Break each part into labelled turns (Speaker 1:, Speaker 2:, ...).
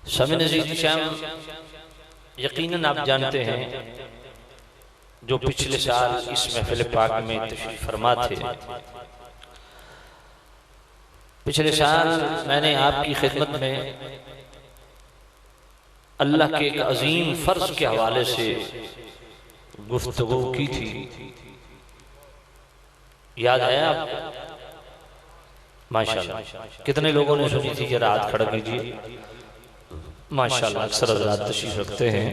Speaker 1: शमी नज़ीर शाम, यकीनन आप जानते हैं जो पिछले साल इस महफिल पाक में तशरीफ फरमा थे। पिछले साल मैंने आपकी खिदमत में अल्लाह के एक अजीम फर्ज के हवाले से गुफ्तगू की थी, याद है आपको? माशाअल्लाह कितने लोगों ने सुनी थी? जरा हाथ खड़ा कीजिए। माशाअल्लाह अक्सर हज़रात तशरीफ रखते हैं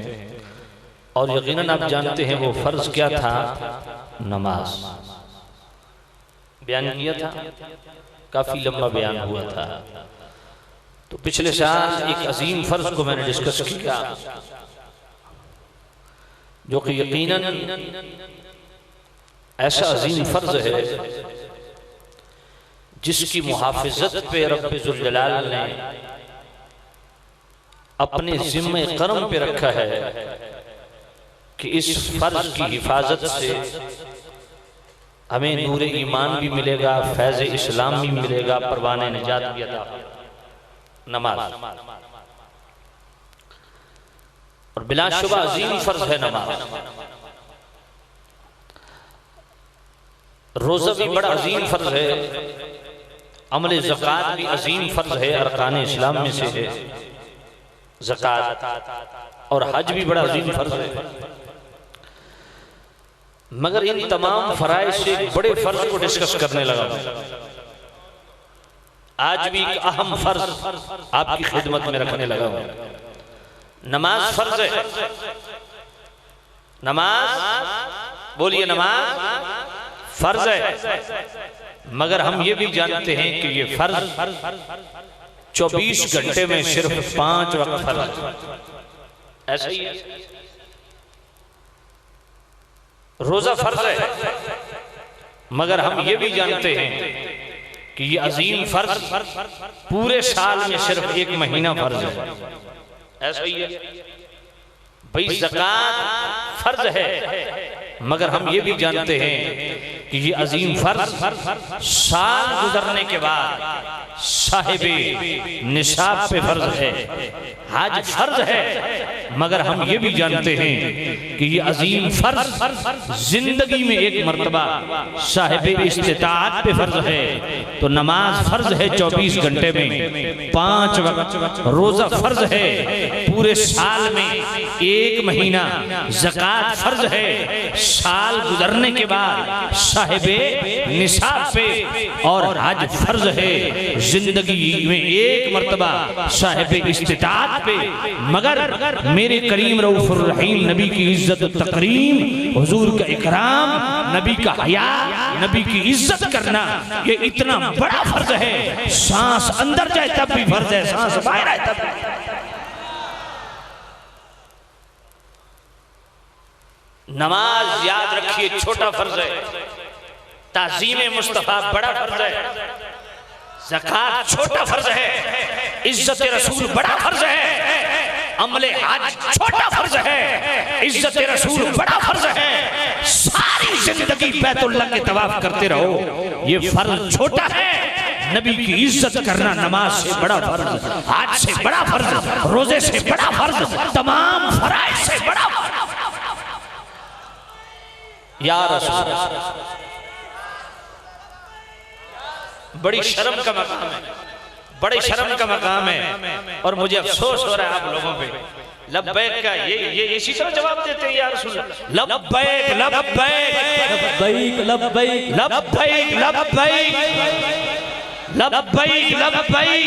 Speaker 1: और यकीनन आप जानते हैं वो फर्ज क्या था? नमाज। बयान किया था, काफी लंबा बयान हुआ था। तो पिछले साल एक अजीम फर्ज को मैंने डिस्कस किया जो कि यकीनन ऐसा अजीम फर्ज है जिसकी मुहाफिजत पे रब्बे जुल जलाल ने अपने जिम्मे करम पे रखा है कि इस फर्ज की हिफाजत से हमें नूर ईमान भी मिलेगा, फैज़ इस्लाम भी मिलेगा, परवाने निजात भी अता। नमाज और बिलाशुबा अजीम फर्ज है नमाज। रोजा भी बड़ा अजीम फर्ज है, अमल ज़कात भी अजीम फर्ज है, अरकान इस्लाम में से है ज़कात, और हज भी बड़ा अजीम फर्ज है। मगर इन तमाम फराइज से बड़े फर्ज को डिस्कस करने लगा। आज भी एक अहम फर्ज आपकी खिदमत में रखने लगा हूं। नमाज फर्ज है। नमाज बोलिए, नमाज फर्ज है। मगर हम ये भी जानते हैं कि ये फर्ज 24 घंटे में सिर्फ 5 वक्त फर्ज। ऐसा ही है। रोजा फर्ज है, मगर हम ये भी जानते हैं कि ये अजीम फर्ज पूरे साल में सिर्फ 1 महीना फर्ज है। ऐसा ही है भाई। ज़कात फर्ज है, मगर हम ये भी जानते हैं कि ये अजीम फर्ज साल गुजरने के बाद साहिबे निसाब पे फर्ज है। हज फर्ज है, मगर हम ये भी जानते हैं कि ये अजीम फर्ज जिंदगी में 1 मर्तबा साहिबे इस्तिताअत पे फर्ज है। तो नमाज फर्ज है 24 घंटे में 5 वक्त। रोजा फर्ज है पूरे साल में 1 महीना। ज़कात फर्ज है साल गुजरने के बाद साहिबे निसाब पे। और हज फर्ज है जिंदगी में 1 मर्तबा साहिबे इस्तिताअत पे। मगर मेरे करीम रऊफुर रहीम नबी की इज्जत तकरीम, हुजूर का इकराम, नबी का हया, नबी की इज्जत करना, ये इतना बड़ा फर्ज है। सांस अंदर जाए तब भी फर्ज है, सांस बाहर आए तब भी। नमाज याद रखिए छोटा फर्ज है, ताज़ीम मुस्तफा बड़ा फर्ज है, ज़कात छोटा फर्ज है, इज्जत रसूल बड़ा फर्ज है, अमले हज छोटा फर्ज है, इज्जत रसूल बड़ा फर्ज है। सारी जिंदगी बैतुल्लाह के तवाफ करते रहो, ये फर्ज छोटा है। नबी की इज्जत करना नमाज से बड़ा फर्ज, हज से बड़ा फर्ज, रोजे से बड़ा फर्ज, तमाम फराइज से बड़ा फर्ज। या रसूल, बड़ी शर्म का मकाम है, बड़े शर्म का मकाम है। और मुझे अफसोस हो रहा है आप लोगों पे। लब्बैक का ये इसी तरह जवाब देते हैं या रसूल। लब्बैक लब्बैक लब्बैक लब्बैक लब्बैक लब्बैक लब्बैक लब्बैक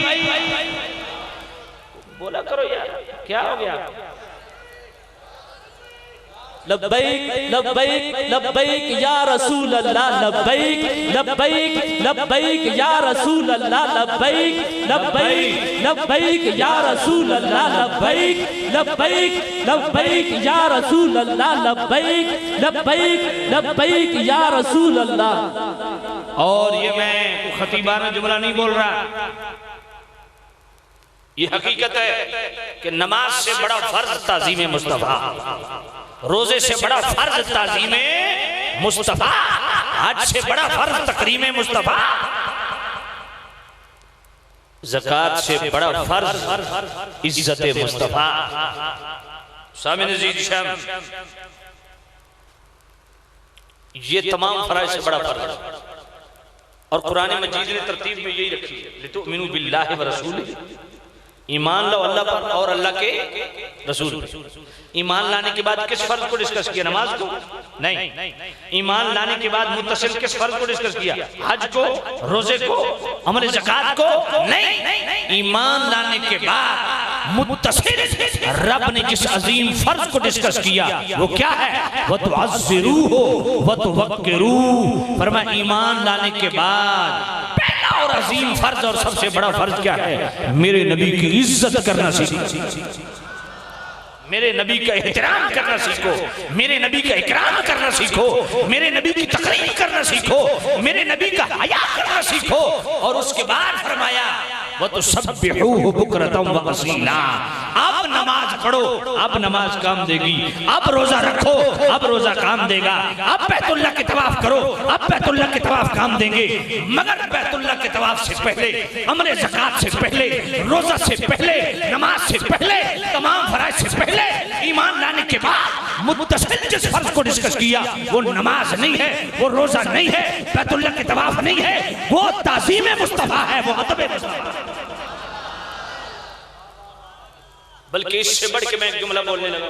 Speaker 1: बोला करो यार, क्या हो गया?
Speaker 2: लब्बैक लब्बैक लब्बैक या रसूल अल्लाह, लब्बैक लब्बैक लब्बैक या रसूल अल्लाह, लब्बैक लब्बैक लब्बैक या रसूल अल्लाह, लब्बैक लब्बैक लब्बैक या रसूल अल्लाह, लब्बैक लब्बैक लब्बैक या रसूल अल्लाह।
Speaker 1: और ये मैं खतीबाना जुमला नहीं बोल रहा, ये हकीकत है कि नमाज से बड़ा फर्ज ताज़ीम मुस्तफा, रोजे से बड़ा फर्ज ताज़ीम मुस्तफा, हज से बड़ा फर्ज तकरीम मुस्तफा। ज़कात से बड़ा फर्ज इज्जत मुस्तफा सामिन अज़ीज़ शाम, ये तमाम फराइज़ से बड़ा फर्ज। और कुरान मजीद ने तरतीब में यही रखी है, लितुमिनु बिल्लाहि व रसूलिही, ईमान लो अल्लाह पर और अल्लाह के रसूल। ईमान लाने के बाद किस फर्ज को डिस्कस किया? नमाज को नहीं। ईमान लाने के बाद मुत्तसिल किस फर्ज को डिस्कस किया? हज को, रोजे को, अमल ज़कात को नहीं। ईमान लाने के बाद मुत्तसिल रब ने जिस अजीम फर्ज को डिस्कस किया वो क्या है? वो तो अज़्ज़िरूहु व तुवक्किरूहु। फरमाया ईमान लाने के बाद पहला और अजीम फर्ज और सबसे बड़ा फर्ज क्या है? मेरे नबी की इज्जत करना सीखो, मेरे नबी का एहतराम करना सीखो, मेरे नबी का इकराम करना सीखो, मेरे नबी की तकरीम करना सीखो, मेरे नबी का हया करना सीखो। और उसके बाद फरमाया वो तो सब्बिहूहु बुकरतम व असीला। अब नमाज पढ़ो, अब नमाज काम देगी। अब रोजा रखो, अब रोजा काम देगा। अब बैतुल्लाह के तवाफ करो, अब बैतुल्लाह के तवाफ काम देंगे। मगर बैतुल्लाह के तवाफ से पहले, अमल ज़कात से पहले, रोजा से पहले, नमाज से पहले, तमाम फराइज़ से पहले, ईमान लाने के बाद मुत्तसिल जिस फर्ज को डिस्कस किया वो नमाज नहीं है, वो रोजा नहीं है, बैतुल्लाह के तवाफ नहीं है, वो ताज़ीम मुस्तफा है, वो अदब मुस्तफा है। बल्कि इससे बढ़ के मैं एक जुमला बोलने लगा,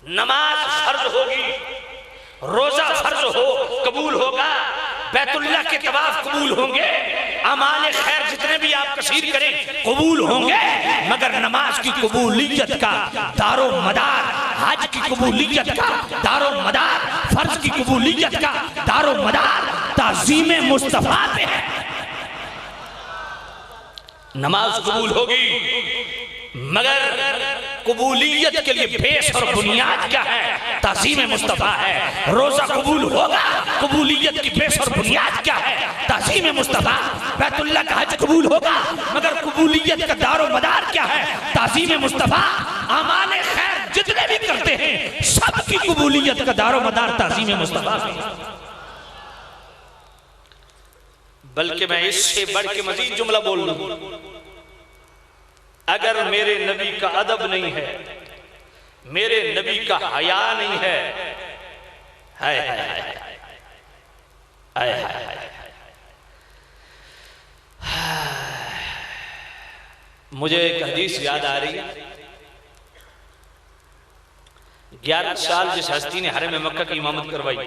Speaker 1: नमाज फर्ज होगी, रोजा फर्ज हो कबूल होगा, बैतुल्लाह के तवाफ कबूल होंगे, अमाल खैर जितने भी आप कसीर करें कबूल होंगे। मगर नमाज की कबूलियत का दारो मदार, हज की कबूलियत का दारो मदार, फर्ज की कबूलियत का दारो मदार ताज़ीम मुस्तफा पे है। नमाज कबूल होगी मगर कबूलियत के लिए बेस और बुनियाद क्या है? ताज़ीम मुस्तफा है। रोजा कबूल होगा, कबूलियत की बेस और बुनियाद क्या है? ताज़ीम मुस्तफा। बैतुल्लाह का हज कबूल होगा मगर कबूलियत का दारो मदार क्या है? ताज़ीम मुस्तफा। अमाल खैर जितने भी करते हैं सबकी कबूलियत का दारो मदार ताज़ीम मुस्तफा है। बल्कि मैं इससे बढ़ के मजीद जुमला बोल लूं, अगर मेरे नबी का अदब नहीं है, मेरे नबी का हया नहीं है, हाय हाय हाय हाय हाय, मुझे एक हदीस याद आ रही है। 11 साल जिस हस्ती ने हरम मक्का की इमामत करवाई,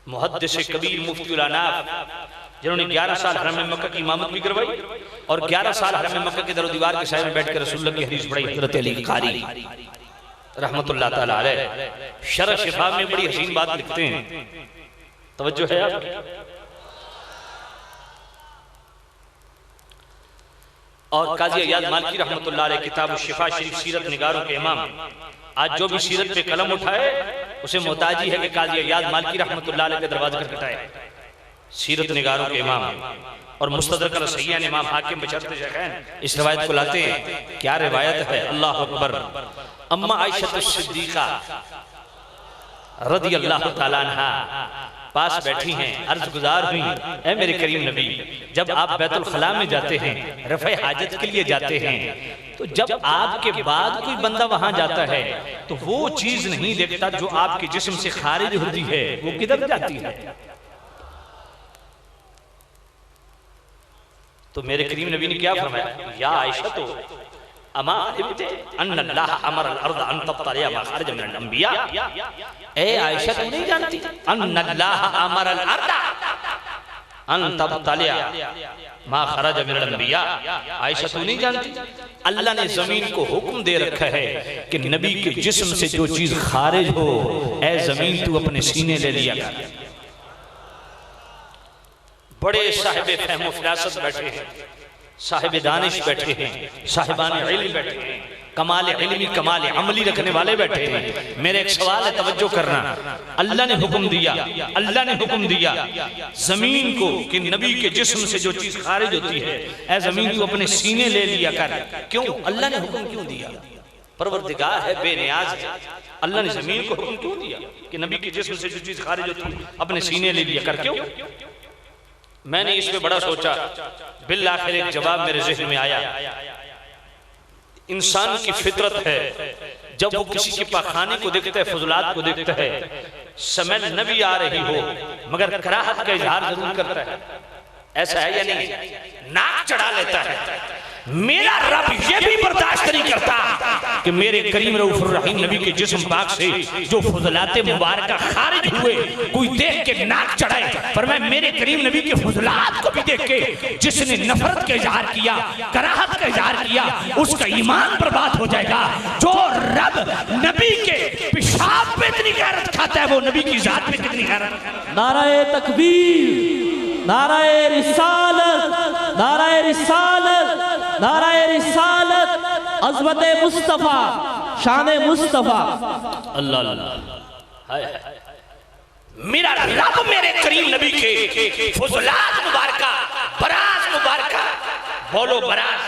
Speaker 1: मुहद्दिस कबीर मुफ्ती उल अनाफ, जिन्होंने 11 साल हरम मक्का की इमामत भी करवाई और 11 साल हरम मक्का के दरो दीवार के साए में बैठकर रसूलुल्लाह की हदीस पढ़ाई। हज़रत अली कारी रहमतुल्लाह ताला अलैह शरह शिफा में बड़ी हसीन बात लिखते हैं, तवज्जो है आपकी। और काजी अयाद मालिकी रहमतुल्लाह अलैह किताब शिफा शरीफ सीरत निगारों के इमाम, आज जो भी सीरत पे कलम उठाए उसे मोहताजी है कि काजी अयाद मालिकी रहमतुल्लाह अलैह के दरवाजे पर कटाए। सीरत निगारों के इमाम और मुस्तदरक अल-सहीह इमाम हाकिम बचरते शैखैन इस रवायत को लाते हैं। क्या रिवायत है? अल्लाह अकबर। अम्मा आयशा सिद्दीका रज़ियल्लाहु ताला अन्हा पास बैठी हैं, अर्ज गुजार हुई, ऐ मेरे करीम नबी, जब आप बैतुल खला में जाते हैं, रफ़े हाजत के लिए जाते हैं, तो जब आपके बाद कोई बंदा वहां जाता है तो वो चीज नहीं देखता जो आपके जिस्म से खारिज होती है, वो किधर जाती है? तो मेरे करीम नबी ने क्या फरमाया? या आयशा तो अमा अन्नल्लाह अमर अल-अर्द अन तब्तलिया मा खरज मिन अल-अंबिया। ए आयशा तू नहीं जानती अन्नल्लाह अमर अल-अर्द अन तब्तलिया मा खरज मिन अल-अंबिया। आयशा तू नहीं जानती अल्लाह ने जमीन को हुक्म दे रखा है कि नबी के जिस्म से जो चीज खारिज हो, ए जमीन तू अपने सीने ले लिया कर। बड़े साहिब फहम फिरासत बैठे हैं, साहिब दानिश बैठे हैं, साहिबान इल्म बैठे हैं, कमाल इल्मी कमाल अमली रखने वाले बैठे हैं। मेरे एक सवाल है, तवज्जो करना। अल्लाह ने हुक्म दिया, अल्लाह ने हुक्म दिया जमीन को कि नबी के जिस्म से जो चीज खारिज होती है, ऐ जमीन तू अपने सीने ले लिया कर। क्यों? अल्लाह ने हुक्म क्यों दिया? परवरदिगार है, बेनियाज है, अल्लाह ने जमीन को हुक्म क्यों दिया कि नबी के जिस्म से जो चीज खारिज होती है अपने सीने ले लिया कर? क्यों? मैंने इस पे बड़ा सोचा, बिल आखिर एक जवाब मेरे ज़हन में आया। इंसान की फितरत है, जब वो किसी के पाखाने को देखता है, फजलात को देखता है, स्मेल न भी आ रही हो मगर कराहत का इजहार जरूर करता है। ऐसा है या नहीं? नाक चढ़ा लेता है। मेरा रब ये भी बर्दाश्त नहीं करता कि मेरे करीम रऊफुर रहीम नबी के जिस्म पाक से जो फजलाते मुबारक खारिज हुए कोई देख के नाक चढ़ाए। पर मैं मेरे करीम नबी के फजलात को भी देख के जिसने नफरत का इजहार किया, कराहत का इजहार किया, उसका ईमान बर्बाद हो जाएगा। जो रब नबी के पेशाब पे इतनी गैरत खाता है, वो नबी की जात में कितनी गैरत।
Speaker 2: नाराए तकबीर, नाराए रिसालत, नाराए रिसालत, नाराए रिसालत, अज़मत मुस्तफा, शान मुस्तफा।
Speaker 1: अल्लाह अल्लाह। मेरा रब मेरे करीम नबी के फजलात मुबारका, बरास मुबारका, बोलो बरास,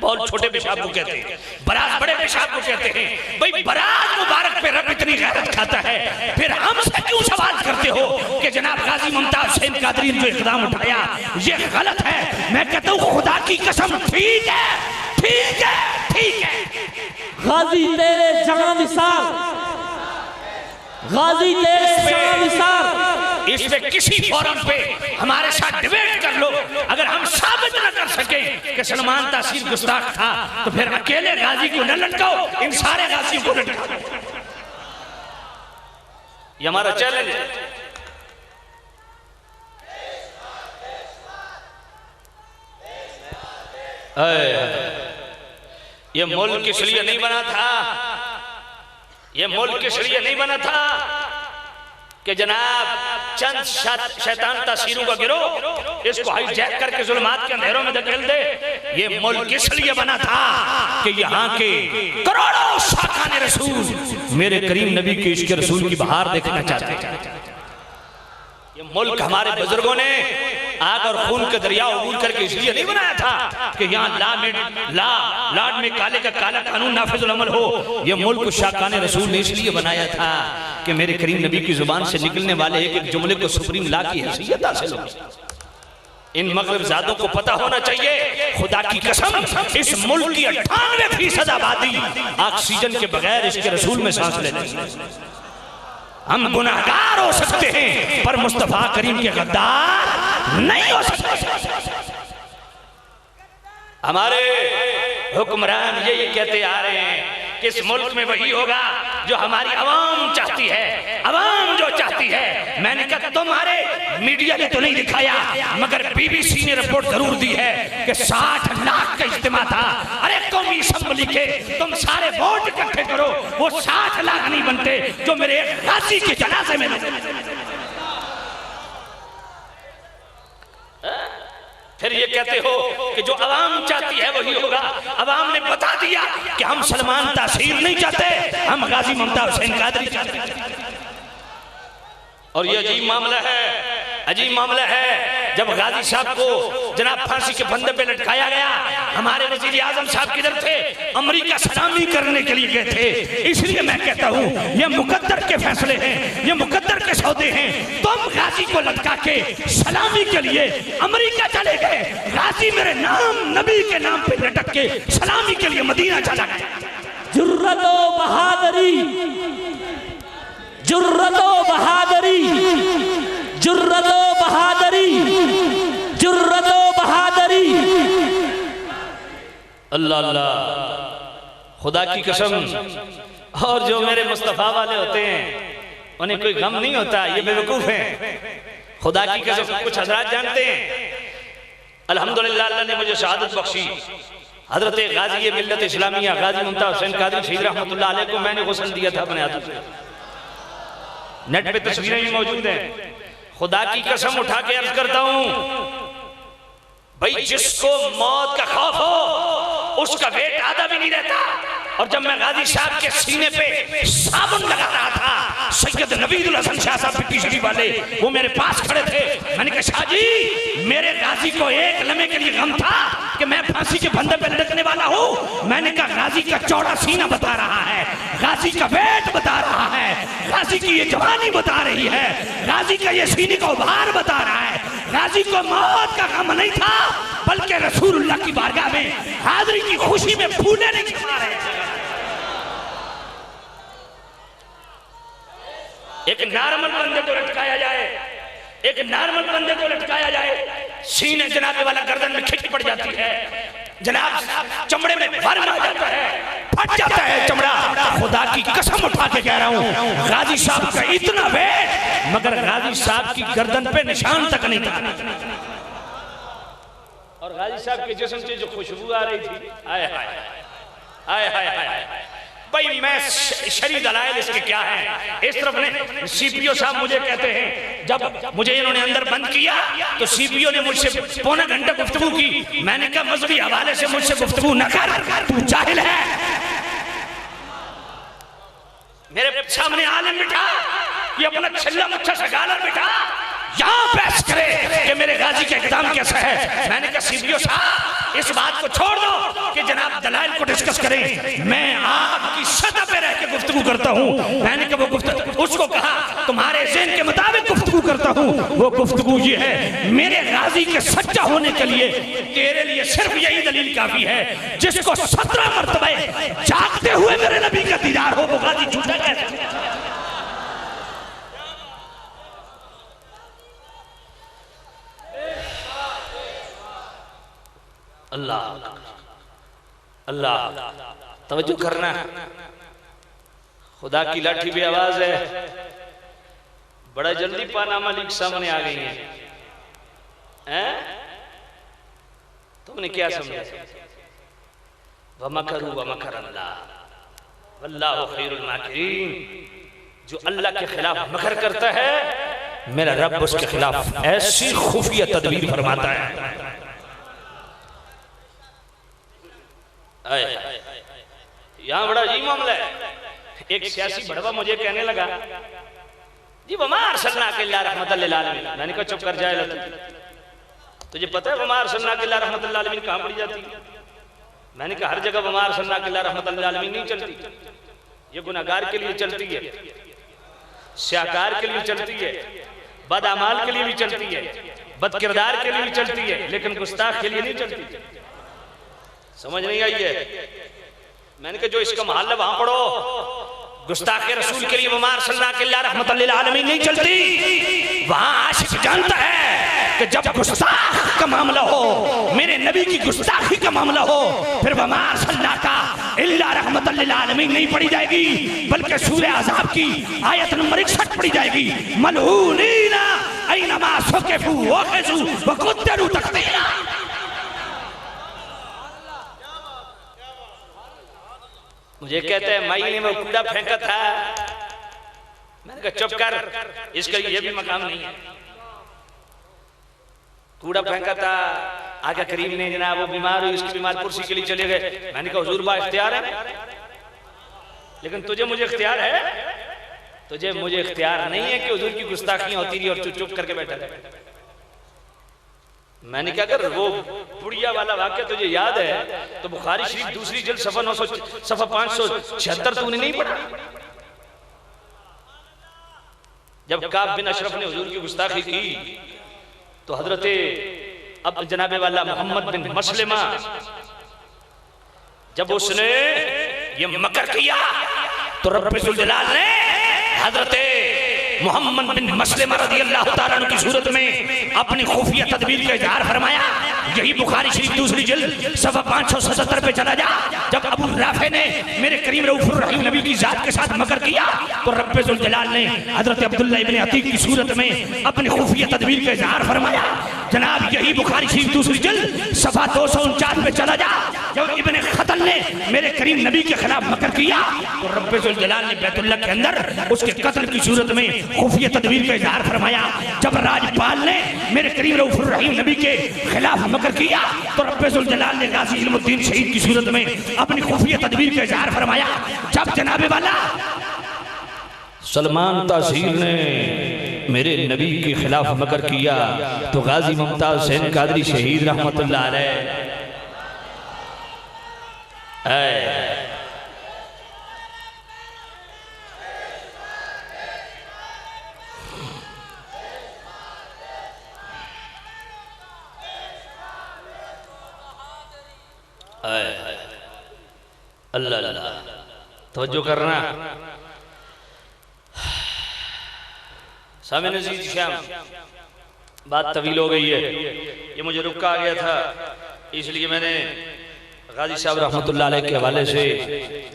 Speaker 1: बॉल छोटे पेशाब को कहते हैं, बरास बड़े पेशाब को कहते हैं। भाई बरास मुबारक पे रब इतनी गैरत खाता है, फिर हमसे क्यों सवाल करते हो कि जनाब गाजी मुमताज हुसैन कादरी ने जो इक़दाम उठाया ये गलत है? मैं कहता हूँ खुदा की कसम, ठीक है, ठीक है, ठीक है।
Speaker 2: गाजी तेरे जहां निसार, गाजी तेरे जहां निसार।
Speaker 1: इसमें किसी फोरम पे हमारे साथ डिबेट कर लो। अगर हम साबित न कर सके कि सलमान तासीर गुस्ताख था, तो फिर अकेले गाजी को न लटकाओ, इन सारे गाजियों को लटकाओ। ये हमारा चैलेंज है। ये मुल्क इसलिए नहीं बना था, ये मुल्क इसलिए नहीं बना था कि जनाब चंद शैतान तासीरों का गिरोह इसको हाईजैक करके जुल्मात के अंधेरों में धकेल दे। ये मुल्क इसलिए बना था कि यहाँ के करोड़ों शाखाने रसूल मेरे करीम नबी के इश्क रसूल की बहार देखना चाहते हैं। ये मुल्क हमारे बुजुर्गों ने आग और खून के दरिया उबूर करके इसलिए नहीं बनाया था कि यहाँ लाड में काले का काला कानून नाफिजुल अमल हो। ये मुल्क शाकाने रसूल ने इसलिए बनाया था कि मेरे करीम नबी की जुबान से निकलने वाले एक एक जुमले को सुप्रीम ला की हैसियत हासिल हो। इन मगरब ज़ादों को पता होना चाहिए, खुदा की कसम इस मुल्क की 98% आबादी ऑक्सीजन के बगैर इसके रसूल में सांस ले रही है। हम गुनाहगार हो सकते हैं पर मुस्तफा करीम के गद्दार नहीं हो सकते। हमारे हुक्मरान ये कहते आ रहे हैं कि इस मुल्क में वही होगा जो हमारी आवाम चाहती है, आवाम जो चाहती है। मैंने कहा तुम्हारे मीडिया ने तो नहीं दिखाया, मगर बीबीसी ने रिपोर्ट जरूर दी है कि 60 लाख का इज्तिमा था। अरे कौमी असेंबली के तुम सारे वोट इकट्ठे करो, वो 60 लाख नहीं बनते जो मेरे गाजी के जनाजे में। फिर ये कहते हो कि जो अवाम चाहती है वही होगा। अवाम ने बता दिया कि हम सलमान तासीर नहीं चाहते, हम गाजी मुमताज हुसैन कादरी चाहते हैं। और ये अजीब मामला है, अजीब मामला है। जब गाजी साहब को जनाब फांसी के फंदे पे लटकाया गया, हमारे वजीर आजम साहब किधर थे? अमेरिका सलामी करने के लिए गए थे। इसलिए मैं कहता हूँ ये मुकद्दर के फैसले हैं, ये मुकद्दर के सौदे हैं। तुम गाजी को लटका के सलामी के लिए अमेरिका चले गए, गाजी मेरे नाम नबी के नाम पे लटक के सलामी के लिए मदीना चला गया।
Speaker 2: जुर्रतो बहादुरी, जुर्रतो बहादुरी, जुर्रतो बहादुरी, जुर्रतो बहादुरी। अल्लाह अल्लाह,
Speaker 1: खुदा की कसम। और जो मेरे मुस्तफा वाले होते हैं उन्हें कोई गम नहीं होता, ये बेवकूफ हैं। खुदा की कसम कुछ हजरात जानते हैं, अल्हम्दुलिल्लाह अल्लाह ने मुझे शहादत बख्शी। हजरत गाजी मिल्लत इस्लामिया गाजी मुमताज हुसैन कादरी शहीद रहमतुल्लाह अलैह को मैंने गुस्ल दिया था अपने हाथों से। नेट पे तस्वीरें भी मौजूद हैं। खुदा की कसम उठा के अर्ज करता हूं, भाई जिसको मौत का खौफ हो उसका वेट आधा भी नहीं रहता। और जब मैं गाजी साहब के सीने पे साबुन लगा रहा था, सैयद नबीदुल हसन शाह साहब पिट्टी शरीफ वाले वो मेरे पास खड़े थे। मैंने कहा शाह जी, मेरे गाजी को एक लम्हे के लिए गम था कि मैं फांसी के फंदे पे लटकने वाला हूँ। मैंने कहा गाजी का चौड़ा सीना बता रहा है, गाजी का वेट बता रहा है, गाजी की ये जवानी बता रही है, गाजी का ये सीने का उभार बता रहा है,
Speaker 3: गाजी को मौत का गम नहीं था, बल्कि रसूलुल्लाह की बारगाह में हाजिरी की खुशी में फूले नहीं खिला रहे थे। एक नॉर्मल बंदे को लटकाया जाए, एक नॉर्मल बंदे को लटकाया जाए, सीने जनाबे वाला गर्दन में खिंच पड़ जाती है, जनाब चमड़े में वर्म आ जाता है, फट जाता है चमड़ा। खुदा की कसम उठा के कह रहा हूँ, गाजी साहब का इतना वेट, मगर गाजी साहब की गर्दन पे निशान तक नहीं था।
Speaker 1: और गाजी साहब के जिस्म से जो खुशबू आ रही थी, आए हाय हाय हाय हाय। भाई मैं शरी दलाइल इसके क्या है, इस तरफ ने सीपीओ साहब मुझे कहते हैं, जब मुझे इन्होंने अंदर बंद किया तो सीपीओ ने मुझसे पौना घंटा गुफ्तगू की। मैंने कहा मजहबी हवाले से मुझसे गुफ्तगू न कर, तू जाहिल है। मेरे सामने आलम बिठा, ये अपना छिल्ला मुच्छा सगालर बिठा, यहाँ बहस करे कि मेरे गाजी का इक़दाम कैसा है। मैंने कहा सीपीओ साहब इस बात को छोड़ दो कि जनाब दलाइल को डिस्कस करें, मैं आपकी सतह पे रह के गुफ्तगू करता हूँ। मैंने कहा वो गुफ्तगू, उसको कहा तुम्हारे ज़हन के मुताबिक गुफ्तगू करता हूँ। वो गुफ्तगू ये है, मेरे गाजी के सच्चा होने के लिए तेरे लिए सिर्फ यही दलील काफी है, जिसको 17 मरतबे जागते हुए मेरे नबी का दीदार हो, वो गाजी झूठा कहता। अल्लाह अल्लाह तवज्जो करना, खुदा की लाठी भी आवाज है। बड़ा जल्दी पानामा लीक सामने आ गई है, तुमने क्या समझा? वमकरू वमकर अल्लाह वल्लाहु खैरुल माकिरीन। जो अल्लाह के खिलाफ मकर करता है, मेरा रब उसके खिलाफ ऐसी खुफिया तदबीर फरमाता है। यहाँ बड़ा अजीब मामला है। एक सियासी बड़वा मुझे कहने लगा, जी वमा अरसलनाका इल्ला रहमतल लिल आलमीन। मैंने कहा चुप कर जाए, तुझे पता है वमा अरसलनाका इल्ला रहमतल लिल आलमीन कहाँ पड़ी जाती है? मैंने कहा हर जगह वमा अरसलनाका इल्ला रहमतल लिल आलमीन नहीं चलती। ये गुनाहगार के लिए चलती है, स्याकार के लिए चलती है, बदअमाल के लिए भी चलती है, बदकिरदार के लिए भी चलती है, लेकिन गुस्ताख के लिए नहीं चलती। समझ नहीं आई है? मैंने कहा जो इसका महल है वहां पढ़ो। गुस्ताखे रसूल के लिए वमा अरसलनाका इल्ला रहमतल लिल आलमीन नहीं चलती। वहां आशिक जानता है कि जब गुस्ताख का मामला हो, मेरे नबी की गुस्ताखी का मामला हो, फिर वमा अरसलनाका इल्ला रहमतल लिल आलमीन नहीं पढ़ी जाएगी, बल्कि सूरह अज़ाब की आयत नंबर 61 पढ़ी जाएगी। मलऊनीना ऐनमा सुकिफू वखज़ू वकुद्दरू तक़दीरा। मुझे कहते हैं माई ने वो कूड़ा फेंका था। मैंने कहा चुप कर, इसका ये भी मकाम नहीं है। कूड़ा फेंका था, आगे करीम ने जनाब वो बीमार हुई, उसकी बीमार कुर्सी के लिए चले गए। मैंने कहा हुजूर बा इख्तियार है, लेकिन तुझे मुझे इख्तियार है? तुझे मुझे इख्तियार नहीं है कि हुजूर की गुस्ताखियां होती रही और चुप चुप करके बैठा रहे। मैंने क्या कर, वो पुड़िया वाला वाक्य तुझे याद है तो बुखारी शरीफ दूसरी जल्द सफा 576 तूने नहीं पढ़ा? जब काब बिन अशरफ ने हुजूर की गुस्ताखी की तो हजरते अब जनाबे वाला मोहम्मद बिन मसलिमा, जब उसने ये मकर किया तो रब्बुल जलाल ने हजरते मोहम्मद बिन मसलिमा रज़ियल्लाहु ताला अन्हु की सूरत में अपनी खुफिया तदबीर का इज़हार फरमाया। यही बुखारी शरीफ दूसरी जिल्द सफ़ा 577 पे चला जा। जब अबू राफे ने मेरे करीम रऊफ़ुर रहीम नबी की ज़ात के साथ मकर किया तो रब्बुल जलाल ने हज़रत अब्दुल्लाह इब्न अतीक की सूरत में अपनी खुफिया तदबीर का इज़हार फरमाया। जनाब यही बुखारी शरीफ दूसरी जिल्द सफ़ा 249 पे चला जा। जब इब्न खतल ने मेरे करीम नबी के खिलाफ मकर किया तो रब्बुल जलाल ने बैतुल्लाह के अंदर उसके कत्ल की सूरत में खुफिया तदबीर का इज़हार फरमाया। जब राजपाल ने मेरे करीम रऊफ़ुर रहीम नबी के खिलाफ मकर किया तो रब्बुल जलाल ने गाज़ी इल्मुद्दीन शहीद की सूरत में अपनी खुफिया तदबीर का इज़हार फरमाया। जब जनाबे वाला सलमान तासीर ने मेरे नबी के खिलाफ मकर किया तो गाजी मुमताज हुसैन कादरी शहीद रहमतुल्लाह अलैह अल्लाह अल्लाह, तवज्जो करना। सामने नज़ीर श्याम, बात तवील हो गई है, ये मुझे रुका आ गया था, इसलिए मैंने गाजी साहब रहमतुल्लाह अलैह के हवाले से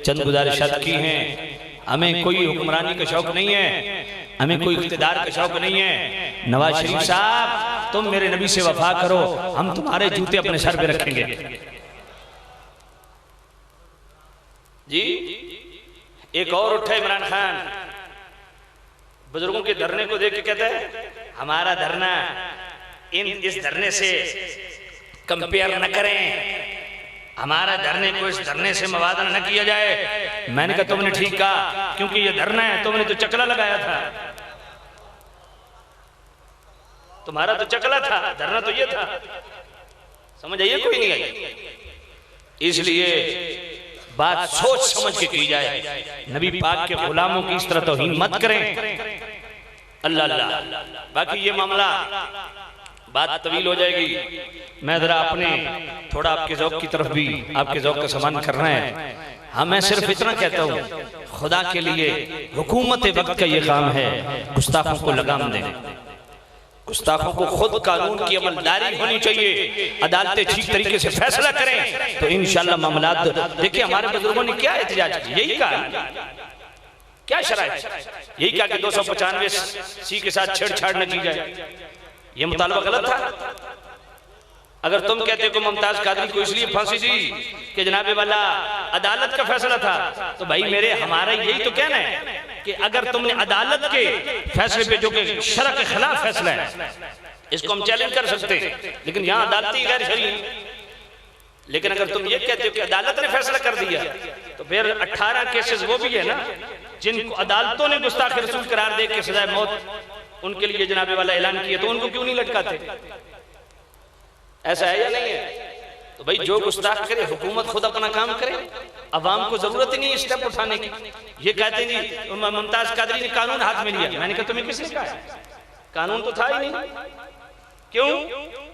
Speaker 1: चंद गुजारिशात की हैं। हमें कोई हुक्मरानी का शौक नहीं है, हमें कोई इख्तिदार का शौक नहीं है। नवाज शरीफ साहब, तुम मेरे नबी से वफा करो, हम तुम्हारे जूते अपने सर पे रखेंगे जी। एक और उठा इमरान खान, बुजुर्गों के धरने को देख के कहता है हमारा धरना इस धरने से कंपेयर न करें, हमारा धरने को इस धरने से मवादना न किया जाए। मैंने कहा तुमने ठीक कहा, क्योंकि ये धरना है, तुमने तो चकला लगाया था, तुम्हारा तो चकला था, धरना तो ये था। समझ आइए, कोई नहीं आई। इसलिए बात सोच समझ के की जाए। नबी पाक के गुलामों की इस तरह तौहीन मत करें। अल्लाह अल्लाह। बाकी ये मामला बात तवील हो जाएगी। मैं जरा अपने थोड़ा आपके ज़ौक़ की तरफ भी, आपके ज़ौक़ का सम्मान करना है। हाँ, मैं सिर्फ इतना कहता हूँ, खुदा के लिए हुकूमत वक्त का ये काम है, गुस्ताखों को लगाम दें, गुस्ताखों को खुद कानून की अमलदारी होनी चाहिए, अदालतें ठीक तरीके से फैसला करें तो इंशाअल्लाह मामलात। देखिए हमारे बुजुर्गों ने क्या एहतिजाज किया, यही कहा, क्या शराइत, यही कहा कि 295 के साथ छेड़छाड़ न की जाए। ये मुतालबा गलत था। अगर तुम कहते हो कि मुमताज कादरी को इसलिए फांसी दी कि जनाबे वाला अदालत का फैसला था, तो भाई मेरे हमारा यही तो कहना है कि अगर तुमने अदालत के फैसले पे, जो कि शरअ के खिलाफ फैसला है, इसको हम चैलेंज कर सकते हैं, लेकिन यहाँ अदालती गैर शरई। लेकिन अगर तुम ये कहते हो कि अदालत ने फैसला कर दिया, तो फिर 18 केसेस वो भी है ना जिनको अदालतों ने गुस्ताख रसूल करार दे के सजाए मौत उनके लिए जनाबे वाला ऐलान किया, तो उनको क्यों नहीं लटकाते? ऐसा है या नहीं है? तो भाई जो गुस्ताख करे, हुकूमत खुद अपना काम करे, अवाम को जरूरत ही नहीं स्टेप उठाने की। ये कहते हैं जी मुमताज कादरी ने कानून हाथ में लिया। मैंने कहा तुम्हें किसने कहा? कानून तो था ही नहीं। क्यों?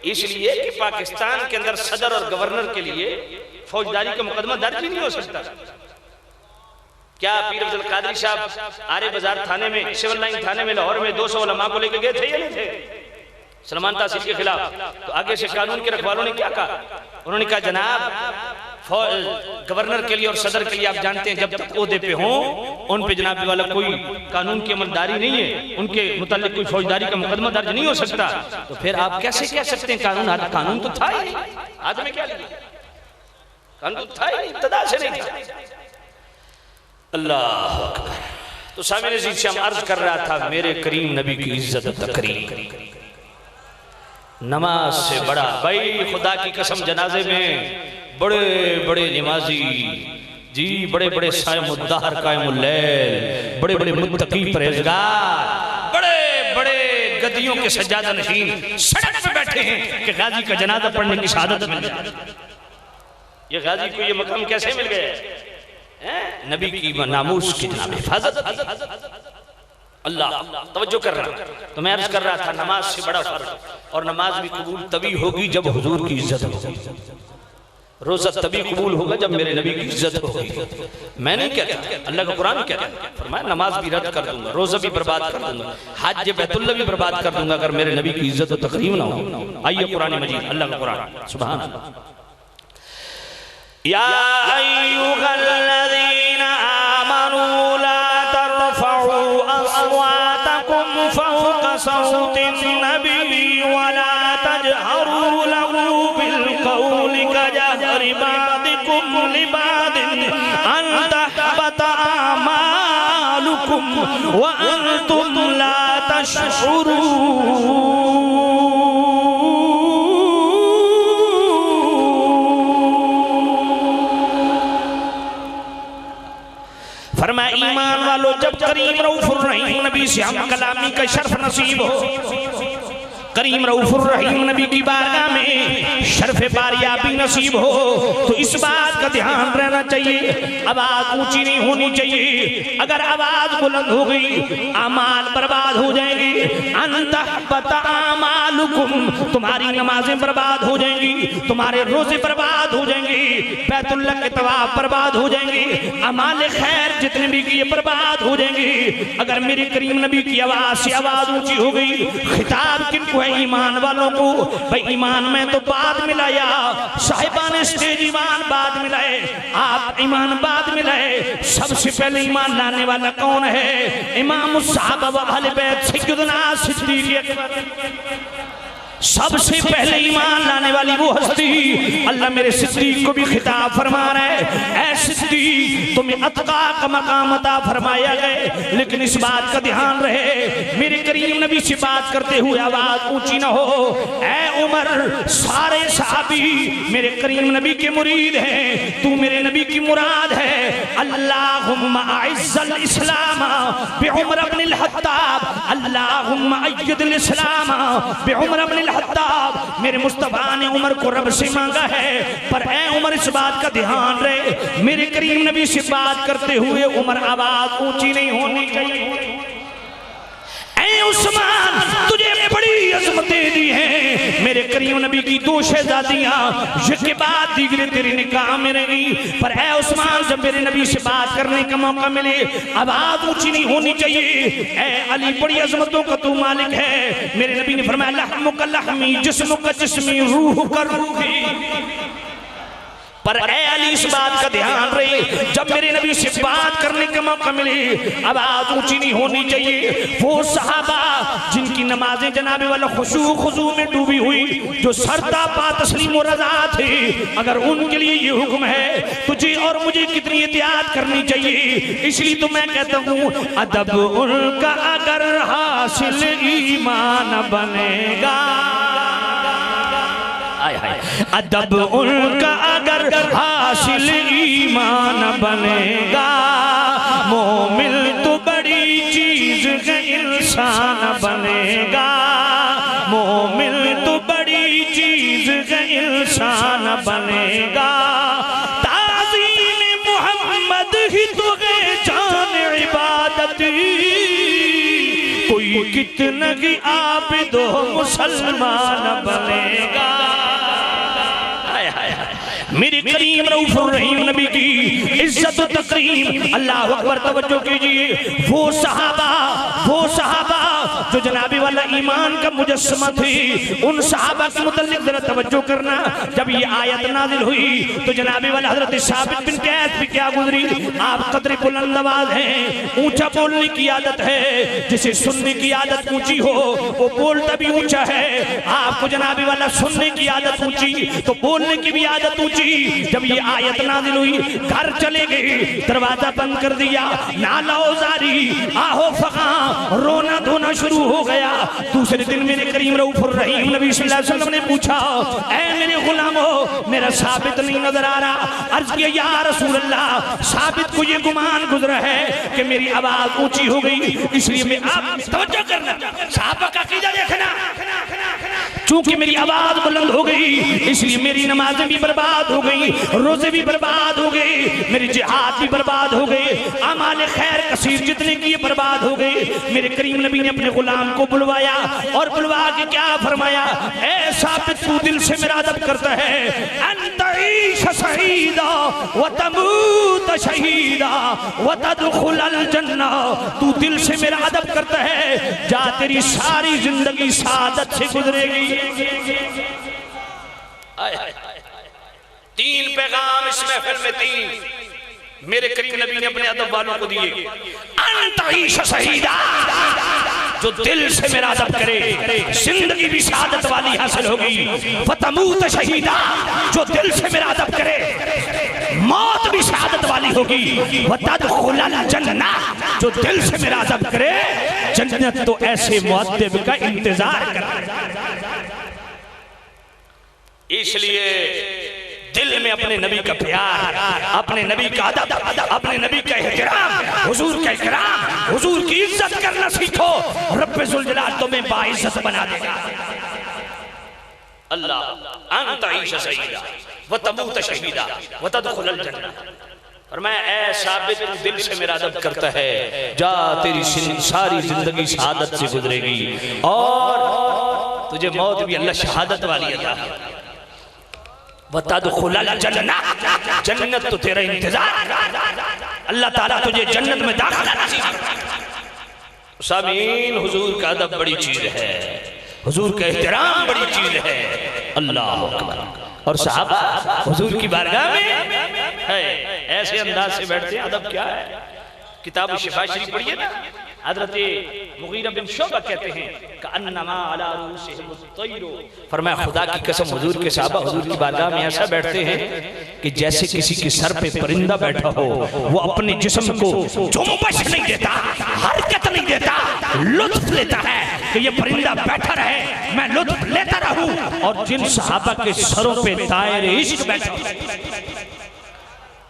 Speaker 1: इसलिए कि पाकिस्तान के अंदर सदर और गवर्नर के लिए फौजदारी का मुकदमा दर्ज ही नहीं हो सकता। क्या पीर अफजल कादरी साहब आरे बाजार थाने में, सिविल लाइन थाने में लाहौर में 200 उलमा को लेकर गए थे या नहीं थे सलमान तासीर के खिलाफ? तो आगे से कानून के रखवालों ने क्या कहा? उन्होंने कहा जनाब गवर्नर के लिए और सदर के लिए आप जानते हैं जब तक ओहदे पे हों उन पे जनाब वाला कोई कानून की अमलदारी नहीं है, उनके मुतालिक कोई फौजदारी का मुकदमा दर्ज नहीं हो सकता। तो फिर आप कैसे कह सकते हैं कानून? कानून तो था ही, हाथ में क्या लिया? कानून तो था ही, इब्तिदा से नहीं था। अल्लाह अकबर। तो सामने से हम अर्ज कर रहा था, मेरे करीम नबी की इज्जत तकरीम नमाज से बड़ा। भाई खुदा की कसम, जनाजे में बड़े बड़े नमाजी जी, बड़े बड़े सायमुद्दार कायमुल्लैल, बड़े बड़े मुत्तकी परहेजगार, बड़े बड़े गद्दियों के सज्जादा नशीन सड़क पे बैठे हैं कि गाजी का जनाजा पढ़ने की शहादत मिल जाए। ये गाजी को ये मकाम कैसे मिल गया? नबी की नामूस की जनाब हिफाजत। अल्लाह तवज्जो कर रहा। तो मैं अर्ज कर रहा था, नमाज से बड़ा फर्ज, और नमाज भी कबूल तभी होगी जब हुजूर की इज्जत होगी। रोजा तभी कबूल होगा जब मेरे नबी की इज्जत होगी। मैं नहीं कहता, अल्लाह का कुरान कहता है, फरमाया नमाज भी रद्द कर दूंगा, रोजा भी बर्बाद कर दूंगा, हज बैतुल्लाह भी बर्बाद कर दूंगा अगर मेरे नबी की इज्जत और तकरीम ना हो। आइए कुरान मजीद, अल्लाह का कुरान, सुभान अल्लाह। या अय्युहल्लज़ीना आमनू ला तरफ़ऊ अस्वातकुम फ़ौक़ सौतिन नबी वला तजहरू लहू बिलक़ौलि कजहरि बादिकुम लिबादिन अन तहबत आमालुकुम व अंतुम ला तशऊरून। फरमाया ईमान वालों, जब करीम रऊफुर रहीम नबी से हम कलामी का शर्फ नसीब हो, करीम रऊफुर रहीम नबी की बारगाह में शर्फ बारियाबी नसीब हो, तो इस बात का ध्यान रहना चाहिए, आवाज ऊंची नहीं होनी चाहिए। अगर आवाज बुलंद हो गई अमाल बर्बाद हो जाएंगे। अंतहबत आमालुकुम, तुम्हारी नमाजें बर्बाद हो जाएंगी, तुम्हारे रोजे बर्बाद हो जाएंगे।
Speaker 3: बैतुल्लाह के तवाफ बर्बाद हो जाएंगे, अमाल खैर जितने भी किए बर्बाद हो जाएंगे। अगर मेरे करीम नबी की आवाज से आवाज ऊंची हो गई, खिताब किनको है? ईमान वालों को। भाई ईमान में तो बाद मिलाया, साहिबान स्टेज ईमान बाद मिलाए, आप ईमान बाद मिलाए। सबसे पहले ईमान लाने वाला कौन है? इमाम साहबा व अहले बैत सैयदना सिद्दीक़ अकबर। सबसे पहले ईमान लाने वाली वो हस्ती, अल्लाह मेरे सिद्दीक को भी खिताब फरमा रहा है, ऐ सिद्दीक तुम्हें अतका का मकाम अता फरमाया गया। लेकिन इस बात का ध्यान रहे, मेरे करीम नबी से बात करते हुए आवाज ऊंची ना हो। ऐ उमर, सारे सहाबी मेरे करीम नबी के मुरीद हैं, तू मेरे नबी की मुराद है। अल्लाहुम्मा अइज़्ज़ल इस्लाम बिउमर इब्न अल-हत्ताब, अल्लाहुम्मा अय्यिदिल इस्लाम बिउमर इब्न अल-हत्ताब। मेरे मुस्तफा ने उमर को रब से मांगा है, पर ऐ उमर इस बात का ध्यान रहे, मेरे करीम नबी से बात करते हुए उमर आवाज ऊंची नहीं होनी चाहिए। ऐ उस्मान, तुझे बड़ी अज़मतें दी हैं, मेरे करीम नबी की दो शहजादियां के बाद दीगरे तेरी निकाह में रही, पर ऐ उस्मान जब मेरे नबी से बात करने का मौका मिले आवाज ऊंची नहीं होनी चाहिए। ऐ अली, बड़ी अजमतों का तू मालिक है। मेरे नबी ने फरमाया लहमुका लहमी, जिस्मुका जिस्मी, रूहुका रूही। पर ऐ अली इस बात का ध्यान रहे, जब मेरे नबी से बात करने का मौका मिले आवाज ऊंची नहीं होनी चाहिए। वो सहाबा जिनकी नमाजें जनाबे वाला खुशू खुजू में डूबी हुई, जो सरता पा तस्लीम और रज़ा थे, अगर उनके लिए ये हुक्म है, तुझे और मुझे कितनी एहतियात करनी चाहिए। इसलिए तो मैं कहता हूँ, अदब उनका अगर हासिल ईमान बनेगा, अदब उनका अगर हासिल ईमान बनेगा, मोमिन तो बड़ी चीज है इंसान बनेगा, मोमिन तो बड़ी चीज है इंसान बनेगा। ताज़ीम मोहम्मद ही तो है जान इबादत, कोई कितना की आबिद हो मुसलमान बनेगा। मेरे करीम रऊफ़ुर रहीम नबी की इज्जत और तकरीम, अल्लाह अकबर, तवज्जो कीजिए। वो सहाबा जो जनाबी वाला ईमान का मुजस्समा थे, उन सहाबा के मुतल्लिक जरा तवज्जो करना। जब ये आयत नाजिल हुई तो जनाबी वाला हजरत साबित बिन कैस भी क्या गुजरी। आप कदर बुलंद आवाज हैं, ऊंचा बोलने की आदत है, जिसे सुनने की आदत ऊंची हो वो बोलता भी ऊंचा है। आपको जनाबी वाला सुनने की आदत ऊंची तो बोलने की भी आदत ऊंची। जब ये आयत नाजिल हुई, घर चले गए, दरवाजा बंद कर दिया, नालाओ जारी, आहो फका, रोना धोना शुरू हो गया। दूसरे दिन मेरे करीम रऊफ़ुर रहीम नबी सल्लल्लाहु अलैहि वसल्लम ने पूछा, ऐ मेरे गुलामो, मेरा साबित नहीं नजर आ रहा। अर्ज किया, या रसूल अल्लाह, साबित को ये गुमान गुजरा है कि मेरी आवाज ऊंची हो गई, इसलिए मैं आप तवज्जो करना, साहबा का अकीदा देखना, चूंकि मेरी आवाज बुलंद हो गई इसलिए मेरी नमाजें भी बर्बाद हो गई, रोजे भी बर्बाद हो गए, मेरी जिहाद भी बर्बाद हो गए, अमाल खैर कसीर जितने किए बर्बाद हो गए। मेरे करीम नबी ने अपने गुलाम को बुलवाया और बुलवा के क्या फरमाया, ऐ साबित तू दिल से मेरा अदब करता है, अंतईश शहीदा व तमूत शहीदा व तदखुलल जन्ना, तू दिल से मेरा अदब करता है, जा तेरी सारी जिंदगी सादत से गुजरेगी। तीन पैगाम इस महफिल में, तीन मेरे करीम नबी ने अपने अदब वालों को दिए। अंतईश शहीदा, जो दिल से मेरा अदब करे जिंदगी भी शहादत वाली हासिल होगी। फतमूत शहीदा, जो दिल से मेरा अदब करे मौत भी शहादत वाली होगी। वतदखुलल जन्ना, जो दिल से मेरा अदब करे जन्नत तो ऐसे मुअद्दिब का इंतजार कर। इसलिए दिल में अपने नबी का प्यार, अपने नबी का अदब, अपने नबी का एहतराम, हुजूर का इकराम, हुजूर की इज्जत करना सीखो। रब्बे जुल जलाल तुम्हें बाइज्जत बना देगा। अल्लाह अंतईश शहीदा व तमूत शहीदा व तदखुलल जन्ना। और मैं ऐ साबित दिल से मेरा अदब करता है, जा तेरी सारी जिंदगी शहादत से गुजरेगी और तुझे मौत भी अल्लाह शहादत वाली अता है। वतदखुलल जन्नह, जन्नत तो तेरा इंतजार, अल्लाह ताला तुझे जन्नत में दाखिला नसीब करे। सामीन, हुजूर का अदब बड़ी चीज है, हुजूर का एहतराम बड़ी चीज है। अल्लाह अकबर। और सहाबा हुजूर की बारगाह में है ऐसे अंदाज से बैठते हैं। अदब क्या है? किताब शिफा शरीफ पढ़िए ना, हजरत मुगीरा बिन शुअबा कहते हैं कअन्नमा अला रूसिहिम तैरो, फरमाया खुदा की कसम हुजूर के सहाबा हुजूर की बारगाह में ऐसा बैठते हैं कि जैसे किसी के सर पे परिंदा बैठा हो, वो अपने जिस्म को जुम्बश नहीं देता, हरकत नहीं देता, लुत्फ लेता है कि ये परिंदा बैठा रहे, मैं लुत्फ लेता रहूं। और जिन सहाबा के सरों पे दायरे इश्क बैठा,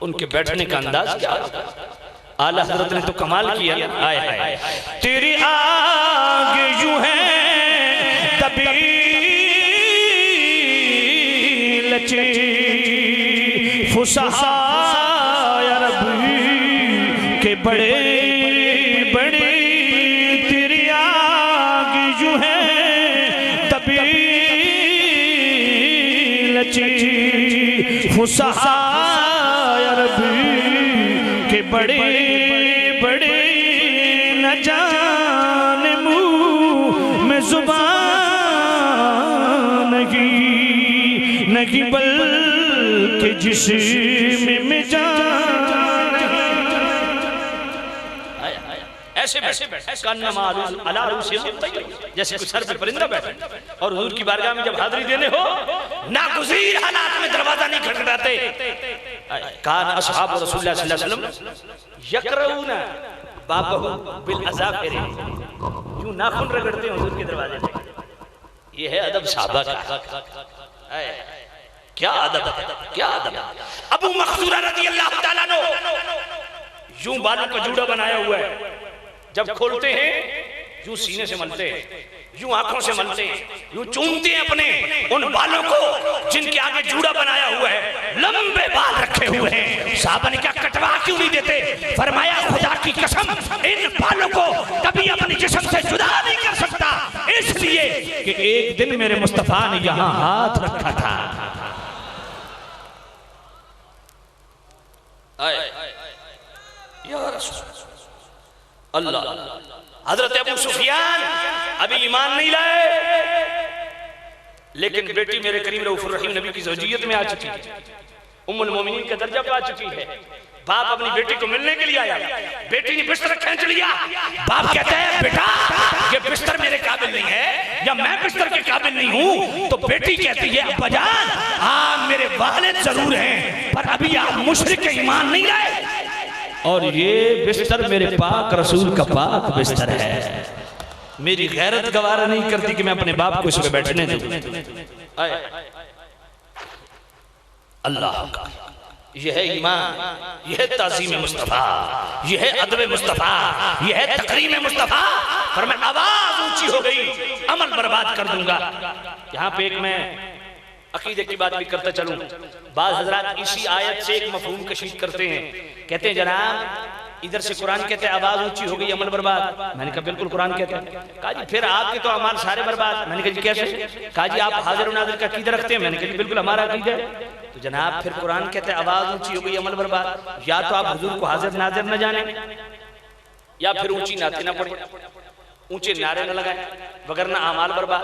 Speaker 3: उनके बैठने का अंदाज क्या होगा? आला हजरत ने तो कमाल किया ना। आए हाय, तेरी आग यूं है तभी लचे फुसहा अरबी के बड़े बड़े, तेरी आग यूं है तभी लचे फुसहा अरबी के बड़े बड़े, न जाने मुंह में जुबान नहीं बल्कि जिस्म में जान। ऐसे जैसे कुछ सर पे परिंदा बैठे और हुजूर की बारगाह में जब हाजिरी देने हो, नागुज़ीर हालात में दरवाजा नहीं खटखटाते। कान असहाब रसूलुल्लाह सल्लल्लाहु अलैहि वसल्लम यकरऊना बाबहु बिल अज़ाफिर, यूं नाखून रगड़ते हैं हुजूर के दरवाजे पे। ये है अदब सहाबा का। क्या अदब, क्या अदब। अबू मखज़ूरा रज़ियल्लाहु ताला अन्हु यूं बालों का जूड़ा बनाया हुआ है, जब खोलते हैं यूं सीने से मलते हैं, यूं आंखों से मलते हैं, यूं चूमते हैं अपने उन बालों को जिनके आगे जूड़ा बनाया हुआ है, लंबे बाल रखे हुए हैं। साहबा ने क्या कटवा क्यों नहीं देते? फरमाया खुदा की कसम इन बालों को कभी अपने जिस्म से जुदा नहीं कर सकता, इसलिए कि एक दिन मेरे मुस्तफा ने यहां हाथ रखा था। या रसूल अल्लाह। हजरत अबू सुफियान अभी ईमान नहीं लाए, लेकिन बेटी मेरे करीम रऊफुर रहीम नबी की ज़ौजियत में आ चुकी है, उम्मुल मोमिनीन का दर्जा पा चुकी है। बाप अपनी बेटी को मिलने के लिए आया, बेटी ने बिस्तर खींच लिया। बाप कहता है बेटा ये बिस्तर मेरे काबिल नहीं है या मैं बिस्तर के काबिल नहीं हूँ। तो बेटी कहती है अब्बाजान आप मेरे वालिद जरूर हैं, पर अभी आप मुशरिक ईमान नहीं लाए, और ये बिस्तर मेरे पाक रसूल का पाक बिस्तर है। मेरी गैरत गवारा नहीं करती कि मैं अपने बाप को इस पे बैठने दूं। अल्लाह का यह है ईमान, यह है ताज़ीम मुस्तफ़ा, यह है अदब मुस्तफ़ा, यह है तकरीम मुस्तफ़ा। पर मैं आवाज ऊंची हो गई, अमल बर्बाद कर दूंगा। यहाँ पे एक मैं अकीदे की बात भी करता चलूं। बाज़ हज़रात इसी आयत से एक मफ़हूम कशीद करते हैं, कहते हैं जनाब इधर से कुरान कहते हैं आवाज ऊंची हो गई अमल बर्बाद। मैंने कहा बिल्कुल कुरान कहते हैं। कहा जी फिर आपके तो अमाल सारे बर्बाद। मैंने कहा जी कैसे? कहा जी आप हाजिर नाजिर का अकीदा रखते हैं। मैंने कहा जी बिल्कुल हमारा अकीदा है। तो जनाब फिर कुरान कहते हैं आवाज ऊंची हो गई अमल बर्बाद, या तो आप हुजूर को हाजिर नाजिर न जाने, या फिर ऊंची नाते न पड़े, ऊंचे नारे न लगाए, वगरना अमाल बर्बाद।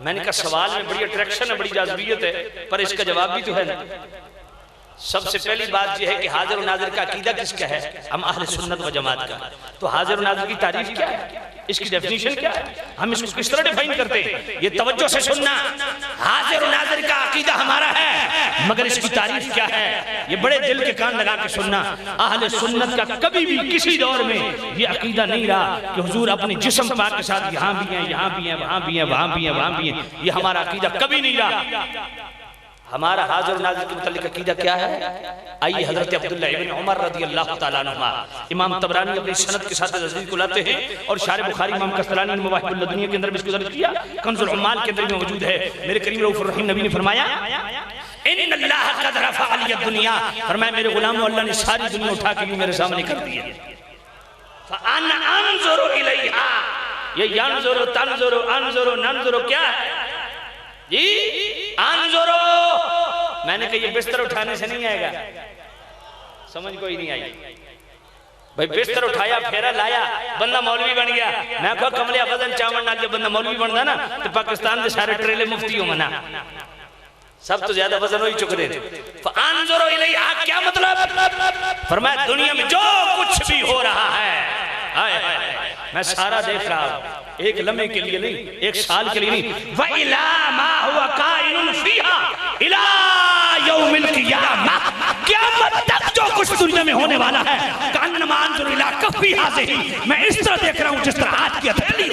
Speaker 3: मैंने कहा सवाल में बड़ी अट्रैक्शन है, बड़ी जाज़बियत है, पर इसका जवाब भी तो है ना। सबसे पहली बात यह है कि हाजिर नाजिर का अकीदा किसका है? हम अहले सुन्नत व जमात का। तो हाजिर नाजिर की तारीफ क्या है, इसकी डेफिनेशन क्या है, हम इसको किस तरह डिफाइन करते हैं? ये तवज्जो से सुनना। हाजिर नाजिर का अकीदा हमारा है, मगर इसकी तारीफ क्या है ये बड़े दिल के कान लगा के सुनना। अहले सुन्नत का कभी भी किसी दौर में ये अकीदा नहीं रहा कि हुजूर अपने जिस्म पाक के साथ यहाँ भी हैं, यहाँ भी हैं, वहाँ भी हैं, वहाँ भी हैं, वहाँ भी हैं। ये हमारा अकीदा कभी नहीं रहा। हमारा हाजिर नाजिर के मुतालिक अकीदा क्या है? आइए हजरत अब्दुल्लाह इब्न उमर रज़ियल्लाहु ताला अन्हुमा, इमाम तबरानी अपनी सनद के साथ तस्दीक को लाते हैं, और शार बुखारी इमाम कस्तलानी ने मवाहिबुल लदुनिया के अंदर भी इसको दर्ज किया, कंजुल उम्माल के अंदर भी मौजूद है। मेरे करीम रऊफुर रहीम नबी ने फरमाया इन्नल्लाह क़द रफ़अ लिय दुनिया, फरमाया मेरे गुलामों अल्लाह ने सारी दुनिया उठा के मेरे सामने कर दी है। फ़अना अंज़ुरु इलैहा, ये यंज़ुरु तंज़ुरु अंज़ुरु नंज़ुरु क्या है जी? अंज़ुरु
Speaker 1: मैंने कहा ये बिस्तर उठाने से नहीं आएगा, समझ कोई नहीं आई। भाई बिस्तर उठाया, फेरा लाया, बंदा मौलवी बन गया। मैं कहा कमलिया वजन चावल नाल जब बंदा मौलवी बनता ना तो पाकिस्तान के सारे ट्रेले मुफ्ती हो मना, सब तो ज्यादा वजन हो ही चुके थे। फअंजुरु इलैहा, क्या मतलब? फरमाया दुनिया में जो कुछ भी हो रहा है, हाय हाय मैं सारा देख रहा हूं, एक लम्हे के लिए नहीं, एक साल के लिए नहीं। व इला मा हुवा काइनुन फीहा इला यौमिल क़ियामा, क़यामत तक जो कुछ दुनिया में होने वाला है, कान्नमा अंजुरु इला कफ़ी हाज़िही, मैं इस तरह देख रहा हूं जिस तरह आज की हथेली।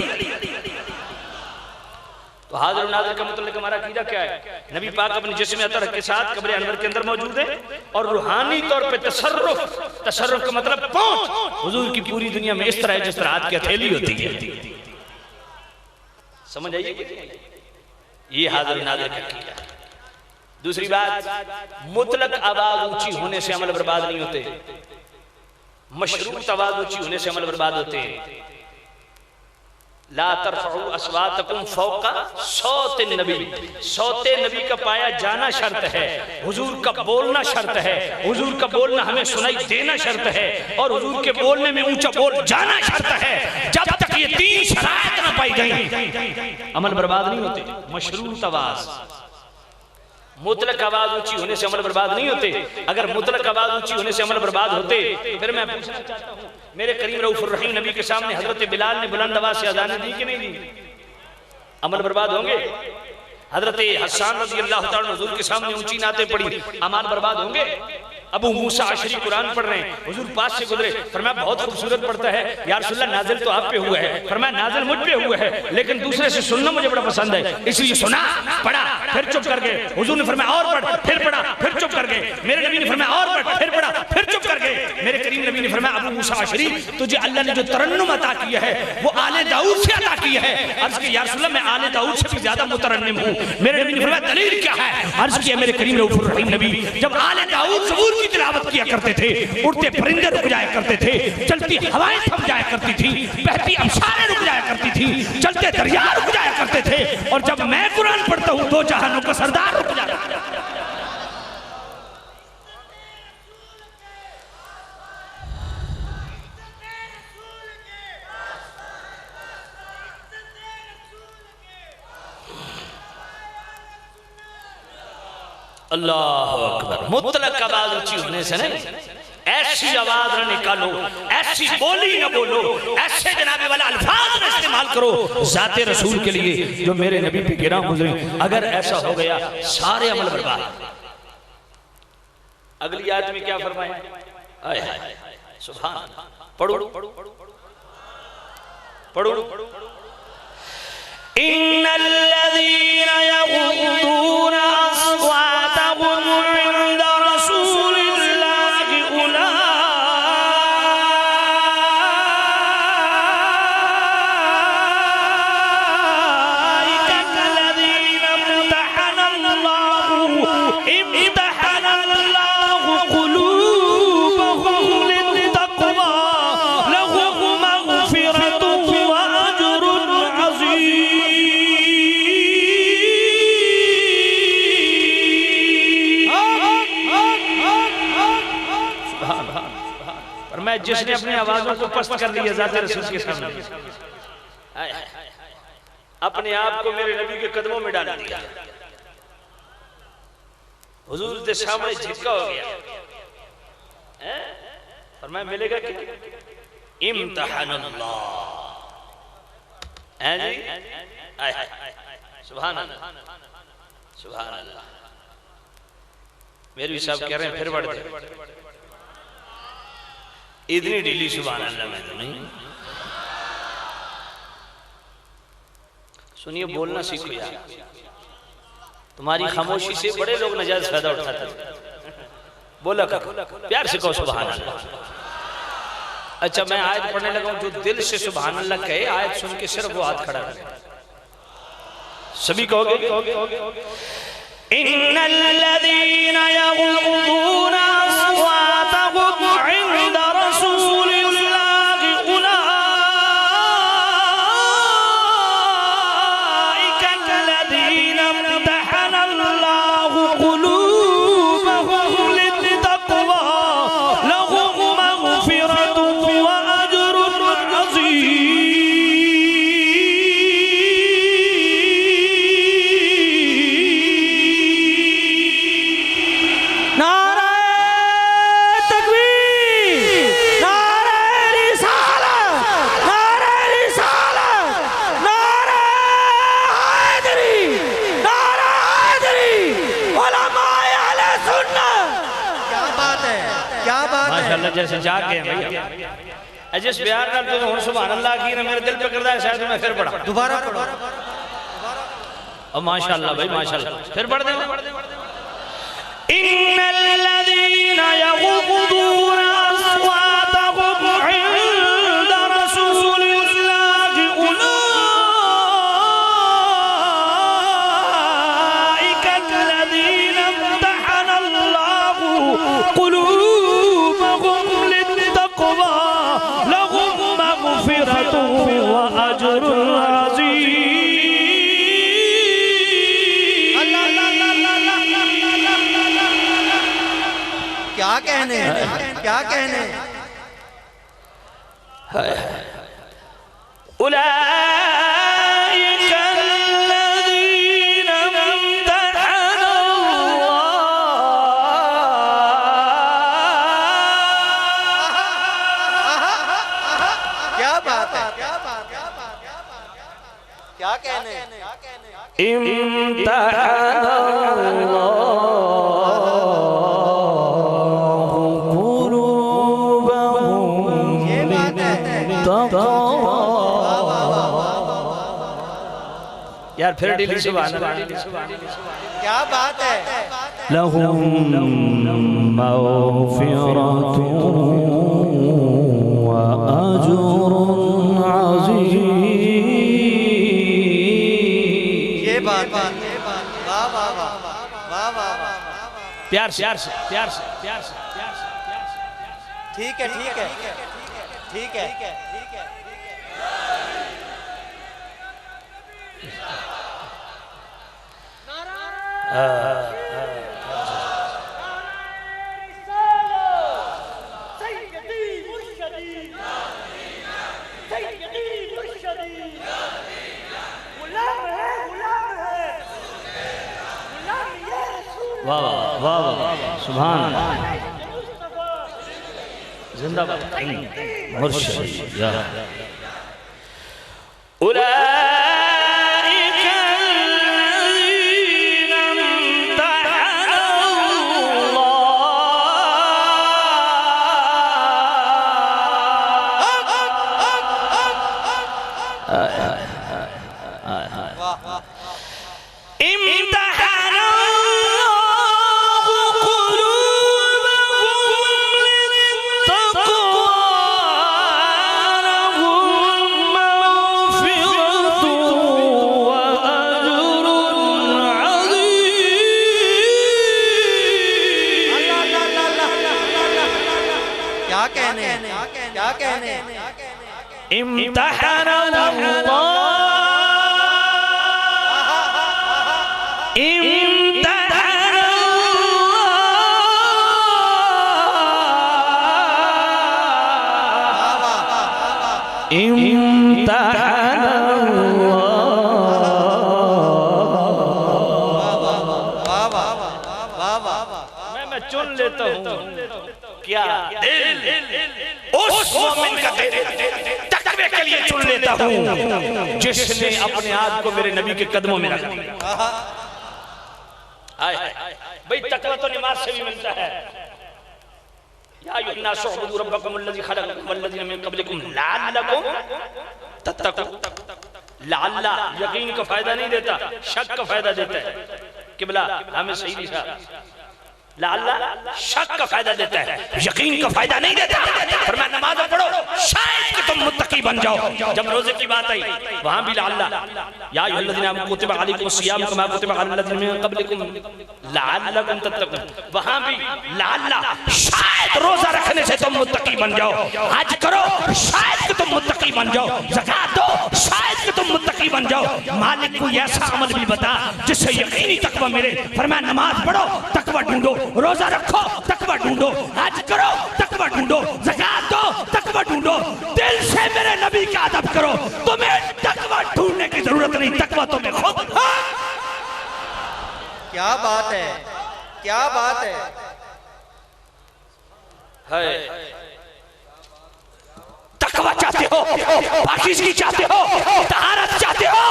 Speaker 1: तो हाजिर नाज़िर का मतलब हमारा अकीदा क्या है? नबी पाक अपने जिस्म अतहर के साथ कब्र अनवर के अंदर मौजूद है और रूहानी तौर पे तसर्रुफ का मतलब पहुंच हुजूर की पूरी दुनिया में इस तरह है जिस तरह हाथ की हथेली होती है। समझ आइए, ये हाजिर नाज़िर का अकीदा। दूसरी बात, मुतलक आवाज ऊंची होने से अमल बर्बाद नहीं होते, मशरूत आवाज ऊंची होने से अमल बर्बाद होते हैं। ला तरफउ अस्वातकुम फौका सौतिन नबी, सौते नबी का पाया जाना शर्त है, हुजूर का बोलना शर्त है, हुजूर का बोलना हमें सुनाई देना शर्त है, और हुजूर के बोलने में ऊंचा बोल जाना शर्त है। जब तक ये तीन शराइत ना पाई गई अमल बर्बाद नहीं होते। मशरूत आवाज, मुतलक आवाज ऊंची होने से अमल बर्बाद नहीं होते। अगर मुतलक आवाज ऊंची होने से अमल बर्बाद होते, फिर मैं पूछना चाहता हूं, मेरे करीम रऊफुर रहीम नबी के सामने हजरत बिलाल ने बुलंद आवाज से अज़ान दी कि नहीं दी? अमल बर्बाद होंगे? हजरत हसन रज़ी अल्लाह तआला हुजूर के सामने ऊंची नाते पड़ी, अमल बर्बाद होंगे? अबू मूसा अशरी कुरान पढ़ रहे हैं, हुजूर पास से गुजरे, फरमाया बहुत खूबसूरत पढ़ता है या रसूलल्लाह, नाज़िल तो आप पे हुआ है। फरमाया नाज़िल मुझ पे हुआ है, लेकिन दूसरे से सुनना मुझे बड़ा पसंद है, इसलिए सुना, पढ़ा, फिर चुप कर गए। हुजूर ने फरमाया और पढ़, फिर पढ़ा, फिर चुप कर गए। मेरे नबी ने फरमाया और पढ़, फिर पढ़ा, फिर चुप कर गए। मेरे करीम नबी ने फरमाया अबू मूसा अशरी, तुझे अल्लाह ने जो तरन्नुम अता किया है वो आले दाऊद से अता किया है। अर्ज किया या रसूलल्लाह, मैं आले दाऊद से भी ज्यादा मुतरन्निम हूं। मेरे नबी ने फरमाया दलील क्या है? अर्ज किया मेरे करीम रऊफुर रहीम नबी, जब आले दाऊद ज़बूर की तिलावत किया करते थे, उड़ते परिंदे रुक जाया करते थे, चलती हवाएं थम जाया करती थी, बहती अमसारें रुक जाया करती थी, चलते दरिया रुक जाया करते थे, और जब मैं कुरान पढ़ता हूं दो जहानों का सरदार रुक जाता है। अल्लाह अकबर। मुतलक आवाज ऊंची होने से नहीं, ऐसी आवाज न निकालो, ऐसी बोली न बोलो, ऐसे जनाबे वाला अल्फाज न इस्तेमाल करो जाते रसूल के लिए जो मेरे नबी पे गिरा गुजरे। अगर ऐसा हो गया सारे अमल बर्बाद। अगली आयत में क्या फरमाया? आय हाय सुभान, पढ़ो पढ़ो। इन्नल्लज़ीना यग़ुद्दूना अस्वातहुम इंदा रसूलिल्लाहि उलाइका कल्लज़ीना इम्तहनल्लाहु क़ुलूबहुम लित्तक़वा लहुम मग़फ़िरतुन व अज्रुन अज़ीम। मैं जिसने अपनी आवाजों को पस्त कर दिया जाते रसूल के सामने, अपने आप को मेरे नबी के कदमों में डाल दिया, हुजूर के सामने झिटका हो गया, फरमाया मिलेगा क्या? इम्तिहानुल्लाह है जी। सुभान अल्लाह सुभान अल्लाह। मेरे साहब कह रहे हैं फिर बढ़ दे, इतनी ढीली सुभान अल्लाह में तो नहीं। सुनिए, बोलना सीखो यार, तुम्हारी खामोशी से बड़े लोग नजायज फायदा उठाते हैं। बोला करो, प्यार से कहो सुभान अल्लाह। अच्छा, मैं आयत पढ़ने लगा हूं, जो दिल से सुभान अल्लाह कहे, आयत सुन के सिर्फ वो हाथ खड़ा करे। सभी कहोगे? इन्नल्लज़ीना यग़ुद्दूना अस्वातहुम इंदा रसूलिल्लाहि उलाइका कल्लज़ीना इम्तहनल्लाहु क़ुलूबहुम
Speaker 4: क्या बात है
Speaker 1: माशाल्लाह जैसे जाग गए हैं भैया जिस प्यार नाल तुम हुन सुभान अल्लाह की ना मेरे दिल पे करदा है शायद मैं फिर पढ़ा
Speaker 4: दोबारा पढ़ो
Speaker 1: और माशाल्लाह भाई माशाल्लाह फिर पढ़ दे
Speaker 3: इन्नल्लज़ीना यग़ुद्दूना अस्वातहुम इंदा रसूलिल्लाहि उलाइका अल्लज़ीना इम्तहनल्लाहु क़ुलूबहुम लित्तक़वा लहुम मग़फ़िरतुन व अज्रुन अज़ीम।
Speaker 4: क्या कहने क्या कहने
Speaker 3: उलाइका अल्लज़ीना इम्तहनल्लाह।
Speaker 4: क्या बात है क्या कहने
Speaker 1: यार फिर डिली सुभान अल्लाह
Speaker 4: क्या बात है
Speaker 1: लहुम मग़फ़िरतुन व अज्रुन अज़ीम।
Speaker 4: ये बात वाह वाह वाह वाह वाह वाह
Speaker 1: प्यार से
Speaker 4: ठीक है ठीक है ठीक है
Speaker 1: वाह वाह वाह सुभान जिंदाबाद मुर्शिद या
Speaker 3: उलाइका अल्लज़ीना
Speaker 4: क्या कहने
Speaker 1: मैं चुन लेता हूँ क्या
Speaker 3: उस मोमिन का दिल तकवे के लिए चुन लेता हूँ
Speaker 1: जिसने अपने आप को मेरे नबी के कदमों में रखा।
Speaker 3: भाई तकवा तो नमाज से भी मिलता है। या अय्युहन्नासु उअ्बुदू रब्बकुम अल्लज़ी खलक़कुम वल्लज़ीना मिन क़ब्लिकुम लअल्लकुम तत्तक़ून। लअल्ला यकीन का फायदा नहीं देता, शक का फायदा देता है। किबला हमें सही दिशा लअल्ला शक का फायदा देता है, यकीन का फायदा नहीं देता। फरमाया नमाज पढ़ो शायद कि तुम मुत्तकी बन जाओ। जब रोजे की बात आई वहां भी लअल्ला या अय्युहल्लज़ीना आमनू कुतिबा अलैकुमुस सियाम कमा कुतिबा अलल्लज़ीना मिन क़ब्लिकुम लअल्लकुम तत्तक़ून। वहां भी लअल्ला शायद रोजा रखने से तुम मुत्तकी बन जाओ, हज करो शायद कि तुम मुत्तकी बन जाओ, ज़कात दो शायद कि तुम मुत्तकी बन जाओ। मालिक को ऐसा अमल भी बता जिससे यकीनी तकवा मिले। फरमाया नमाज पढ़ो तकवा ढूंढो, रोजा रखो तकवा ढूंढो, हज करो तकवा ढूंढो, ज़कात दो तकवा ढूंढो। दिल से मेरे नबी का अदब करो, तुम्हें तकवा ढूंढने की जरूरत नहीं, तकवा तुम्हें खुद।
Speaker 4: क्या बात है क्या बात है
Speaker 3: तकवा चाहते हो, पाकीज़गी चाहते हो, तहारत चाहते हो,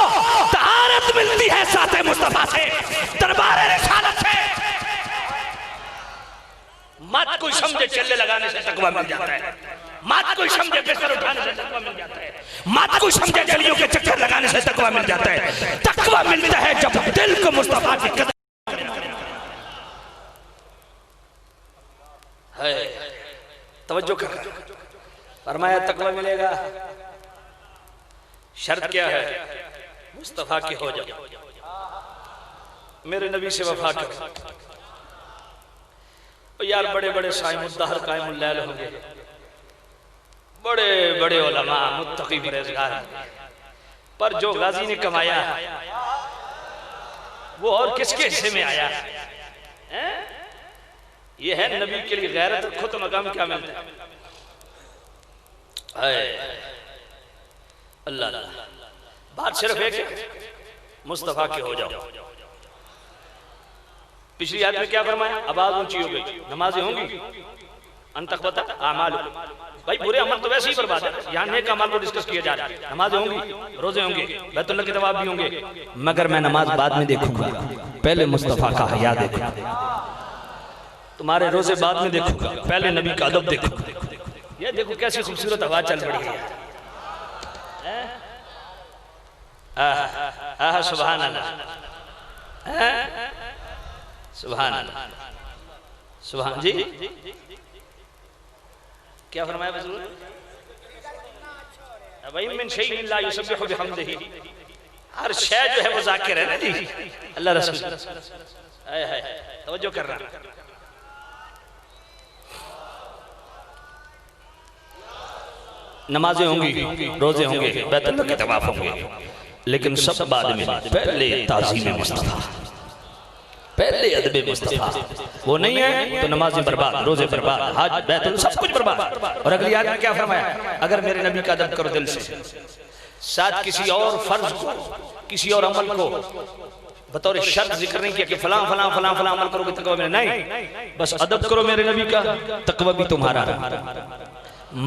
Speaker 3: तहारत मिलती है साथे मुस्तफा से, दरबार रिसालत से। मत कोई समझे चल्ले लगाने से तकवा मिल जाता है, मत कोई समझे बिस्तर उठाने से तकवा मिल जाता है, मत कोई समझे गलियों के चक्कर लगाने से तकवा मिल जाता है। तकवा मिलता है जब दिल को मुस्तफा की कदर है। तवज्जो कर, फरमाया तकवा मिलेगा, शर्त क्या है? मुस्तफा के हो जाओ, मेरे नबी से वफा करो। यार बड़े बड़े साइमुद्दहर कायमुल लैल होंगे, बड़े बड़े उलमा मुत्तकी परहेज़गार, पर जो गाजी ने कमाया वो और किसके हिस्से में आया है? ये है नबी के लिए गैरत, खुद मकाम क्या मिलता है? अल्लाह अल्लाह, बात सिर्फ एक है, मुस्तफा के हो जाओ। पिछली आयत में क्या फरमाया? आवाज ऊंची हो गई, नमाजें होंगी, अंतखबता आमाल, भाई बुरे अमल तो वैसे ही बर्बाद है, यहाँ नेक अमल को डिस्कस किया जा रहा है। नमाजें होंगी, रोजे होंगे, बैतुल्लाह के तवाफ भी होंगे, मगर मैं नमाज बाद में देखूंगा, पहले मुस्तफा का हया देखूंगा। तुम्हारे रोजे बाद में देखूंगा, पहले नबी का अदब देखूंगा। ये देखो कैसी खूबसूरत हवा चल रही है। सुभान अल्लाह, सुभान अल्लाह, सुभान जी। क्या फरमाया हुजूर? भाई मिन शैइन इल्ला युसब्बिहु बिहम्दिही, हर शय जो है वो ज़ाकिर है ना जी। अल्लाह रसूल हाय हाय तवज्जो कर रहा। नमाजें होंगी, रोजे होंगे, बैतुल्लाह के तवाफ होंगे, लेकिन सब बाद में। पहले ताज़ीम मुस्तफा, पहले अदब मुस्तफा। वो नहीं है तो नमाजें बर्बाद, रोजे बर्बाद, हज बैतुल सब कुछ बर्बाद। और अगली आयत में क्या फरमाया? अगर मेरे नबी का अदब करो दिल से, साथ किसी और फर्ज को, किसी और अमल को बतौर शर्त जिक्र नहीं किया कि फलां फलां फलां फलां अमल करोगे तकवा में, नहीं, बस अदब करो मेरे नबी का, तकवा भी तुम्हारा,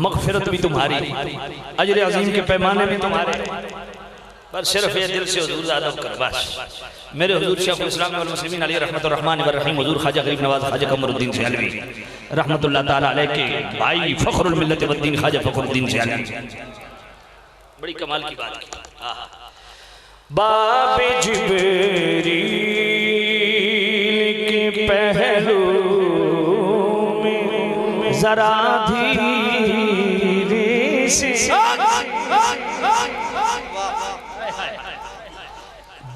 Speaker 3: मगफिरत भी तुम्हारी, अजर अजीम के पैमाने भी तुम्हारे, पर सिर्फ ये दिल से हुजूर अदब करो बस। मेरे हुजूर शेखुल इस्लाम वल मुस्लिमीन अलैहि रहमतुर रहमान व रहीम हुजूर ख्वाजा गरीब नवाज ख्वाजा कमरुद्दीन सियालवी रहमतुल्लाह ताला अलैह के भाई फखरुल मिल्लत व दीन ख्वाजा फखरुद्दीन सियालवी, बड़ी कमाल की बात की। बाबे जिब्रील के पहलू में जरा धीरे से,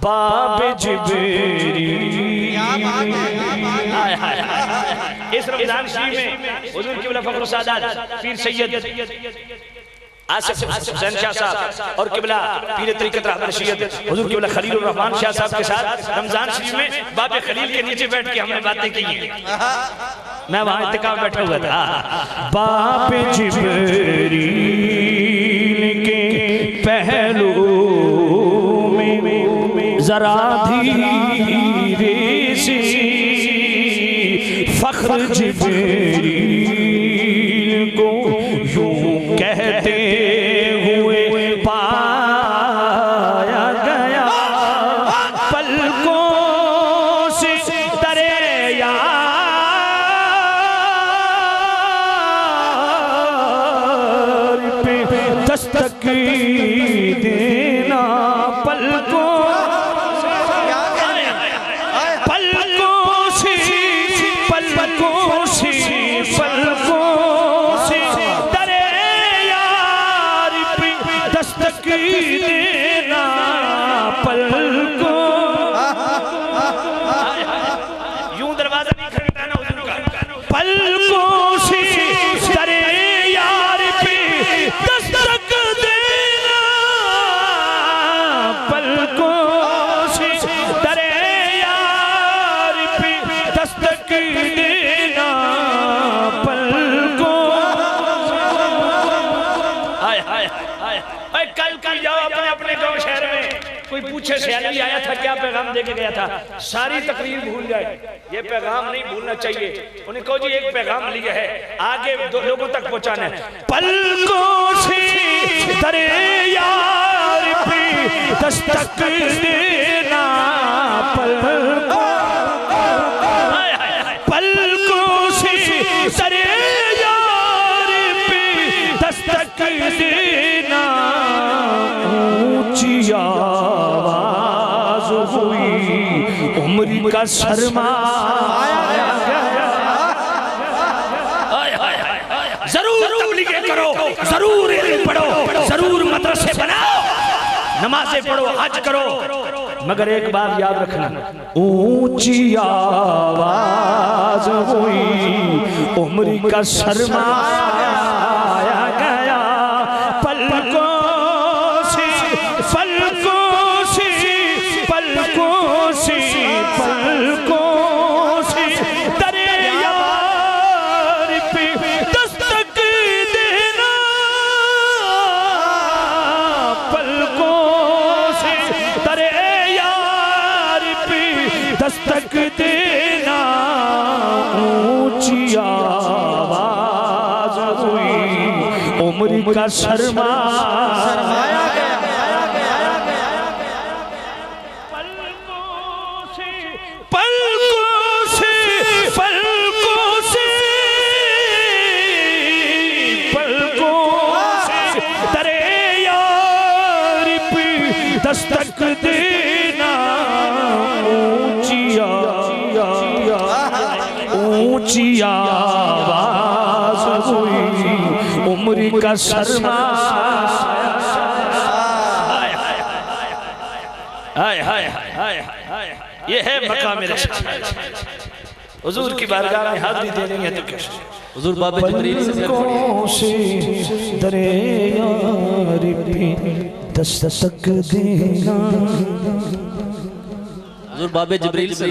Speaker 3: बाबे जिब्रील, इस रमजान शरीफ में हुजूर क़िबला फखरुल सादात पीर सैयद आसिफ हुसैन शाह साहब और क़िबला पीर तरीक़त रहबर शरीयत हुजूर क़िबला खलीलुर रहमान शाह साहब के साथ रमजान शरीफ में बाबे खलील के नीचे बैठ के हमने बातें की हैं। मैं वहां इत्तिकाफ बैठा हुआ था। बाबे जिब्रील के पहलू में जरा धीरे से, फख्र जिब्रील को यूं कहते हुए पाया गया, पलकों से तरे यार पे दस्तक देना, पलकों देना, पलकों यूं दरवाजा नहीं खटखटाना हुजूर का, पलकों से दरे यार पे दस्तक देना, पलकों से दरे यार पे दस्तक देना, पलकों। हाय हाय हाय, कल की जाओ अपने अपने गांव शहर में, कोई पूछे सियाली आया था क्या पैगाम देके गया था, सारी तकरीर भूल जाए। ये पैगाम नहीं भूलना चाहिए। उन्हें कहो जी एक पैगाम लिया है, आगे लोगों तक पहुंचाना है। पलकों से दरे यार पे दस्तक देना, पलकों से
Speaker 1: देना ऊंची आवाज हुई उम्र का सरमाया
Speaker 3: जरूर तबलीगें करो, जरूर इल्म पढ़ो, जरूर मदरसे बनाओ, नमाजें पढ़ो, हज करो,
Speaker 1: मगर एक बात याद रखना ऊंची आवाज हुई उम्र का सरमाया गया पलकों से पलकों से पलकों से पलकों से तेरे यार पे दस्तक देना पलकों से तेरे यार पे दस्तक देना ऊंची आवाज हुई उम्र का सरमाया दस्तक देना ऊंची आवाज हुई उम्र का सरमाया। ये है मकाम रसूल। हुजूर की बारगाह में हाथ भी दे देंगे तो कैसे?
Speaker 2: हुजूर बाबे जिब्रील से
Speaker 1: दरे यार पे दस्तक देना
Speaker 2: हुजूर बाबे जिब्रील से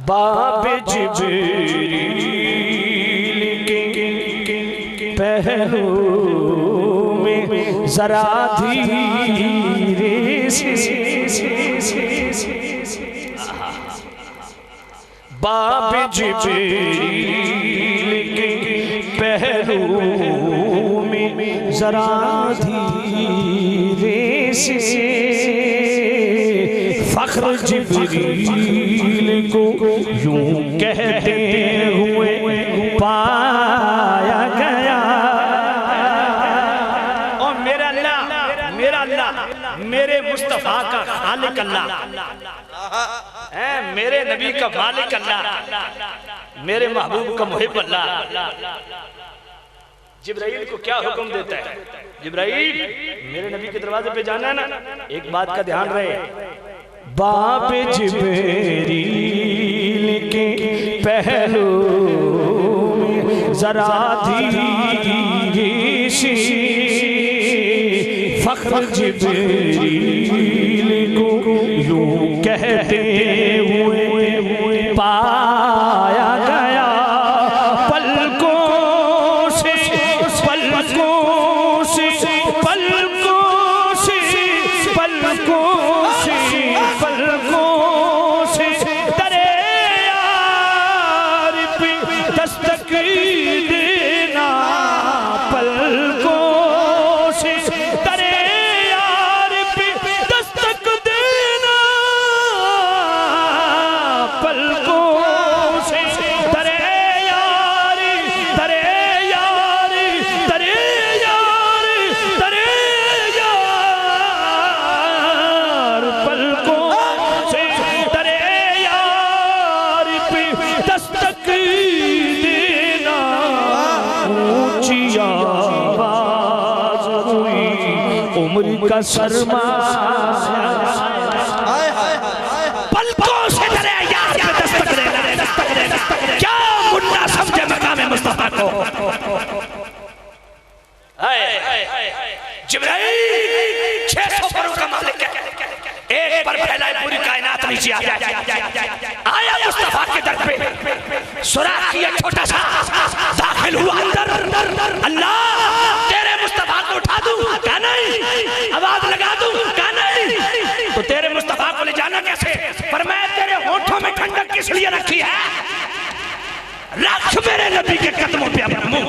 Speaker 1: बाबे जिब्रील के पहलू में जरा धीरे से बाबे जिब्रील के पहलू में जरा धीरे से फख्र जिब्रील को यूं कहते हुए पाया गया और मेरा अल्लाह मेरे मुस्तफा का खालिक अल्लाह मेरे नबी का मालिक अल्लाह मेरे महबूब का मुहिब अल्लाह जिब्राइल को क्या हुक्म देता है? जिब्राइल मेरे नबी के दरवाजे पे जाना है ना, एक बात का ध्यान रहे बाबे जिब्रील के पहलू में जरा धीरे से फख्र जिब्रील को यूं कहते हुए पाया गया पलकों से पलकों से पलकों से पलकों से पलकों से तेरे यार पे दस्तक देना पलकों से तेरे यार पे दस्तक देना पलकों से तेरे यार तेरे यार तेरे यार तेरे यार पलकों से तेरे यार पे दस्तक देना ऊंची आवाज हुई उम्र का सरमाया
Speaker 3: पलकों से तेरे यार पे दस्तक देना, दस्तक देना। क्या मुन्ना समझे मकाम मुस्तफा को? जिब्राइल 600 परों का मालिक है, एक पर फैलाए पूरी कायनात नीचे आ जाए। आया मुस्तफा के दर पे, सुराख किया छोटा सा, दाखिल हुआ अंदर। अल्लाह तेरे मुस्तफा को उठा दूं क्या नहीं, आवाज लगा दूं क्या नहीं, तो तेरे मुस्तफा को ले जाना कैसे? पर मैं तेरे होठों में ठंडक किस लिए रखी है? रख मेरे नबी के कदमों पे अपना मुंह।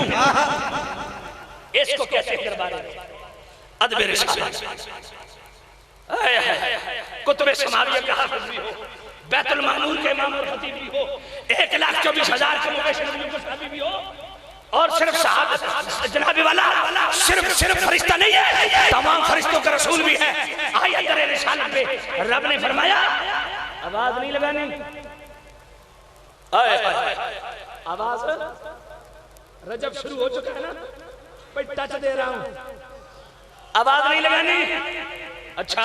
Speaker 3: इसको कैसे दरबारे अदब रिसालत कुतुब समाविया का हाफिज भी हो, बैतुल मामूर के इमाम और खतीब भी हो, 1,24,000 के मुबशर नबियों के साहबी भी हो, और सिर्फ साहब जनाबे वाला सिर्फ फरिश्ता नहीं है, तमाम फरिश्तों का रसूल भी है। आया करे रिसालत पे रब ने फरमाया आवाज नहीं लगानी, आवाज रजब शुरू हो चुका है ना, भाई टच दे रहा हूं, आवाज नहीं लगानी। अच्छा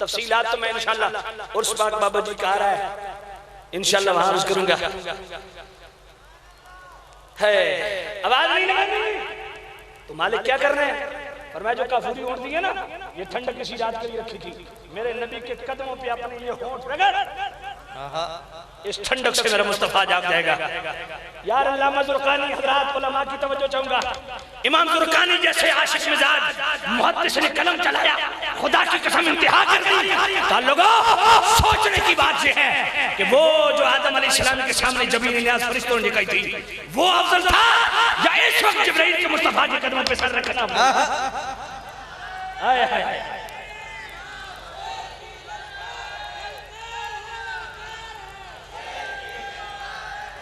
Speaker 3: तफसीलात तो मैं इंशाल्लाह उर्स पाक बाबा जी का आ रहा है, इंशाल्लाह वहां अर्ज करूंगा। है आवाज नहीं लगानी तो मालिक क्या कर रहे हैं? फरमाया जो काफूरी होंठ दी है ना, ये ठंडक किसी रात के लिए रखी थी, मेरे नबी के कदमों पे अपने ये होंठ रगड़, इस ठंडक से मेरा मुस्तफा जाग जाएगा। यार अल्लामा ज़ुरक़ानी हज़रात उलमा की तवज्जो चाहूंगा, इमाम ज़ुरक़ानी जैसे आशिक मिजाज मुहद्दिस ने कलम चलाया, खुदा की कसम इंतहा कर दी। तो लोगों सोचने की बात ये है कि वो जो आदम अलैहिस्सलाम के सामने जमीन नियाज़ फरिश्तों ने कही थी, वो अफजल था या इस वक्त जिब्राइल के मुस्तफा के कदमों पे सर रखना? हाय हाय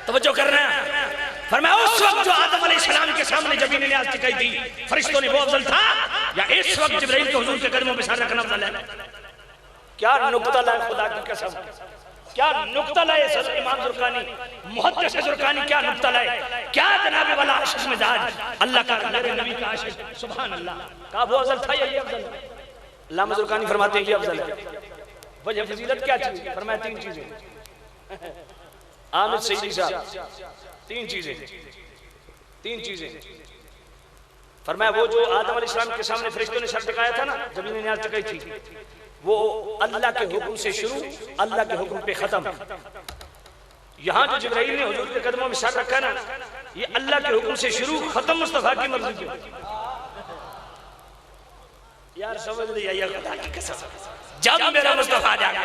Speaker 3: तवज्जो करना। फरमाया उस वक्त जो आदम अलैहिस्सलाम के सामने जमीन नियाज़ टिकाई थी फरिश्तों ने, वो अफजल था या इस वक्त जिब्राइल के हुजूर के कदमों पे सर रखना अफजल है? क्या नुक्ता लाए, खुदा की कसम क्या नुक्ता लाए इमाम ज़ुरक़ानी मुहद्दिस ज़ुरक़ानी, क्या नुक्ता लाए, क्या जनाबे वाला आशिक मिजाज अल्लाह का मेरे नबी का आशिक, सुभान अल्लाह, का वो अफजल था या ये अफजल है? अल्लामा ज़ुरक़ानी फरमाते हैं ये अफजल है। वजह फजीलत क्या चीज? फरमाया 3 चीजें। आमिर सईदी साहब 3 चीजें फरमाया, वो जो आदम अलैहिस्सलाम के सामने फरिश्तों ने सर टिकाया था ना, जमीन नियाज़ टिकाई थी, वो अल्लाह के हुक्म से शुरू, अल्लाह के हुक्म पे खत्म। यहाँ जो जिब्राइल ने हुजूर के कदमों में सर रखा ना, ये अल्लाह के हुक्म से शुरू, खत्म मुस्तफा की मर्जी पे। यार समझ लिया, या खुदा की कसम जब मेरा मुस्तफा जागा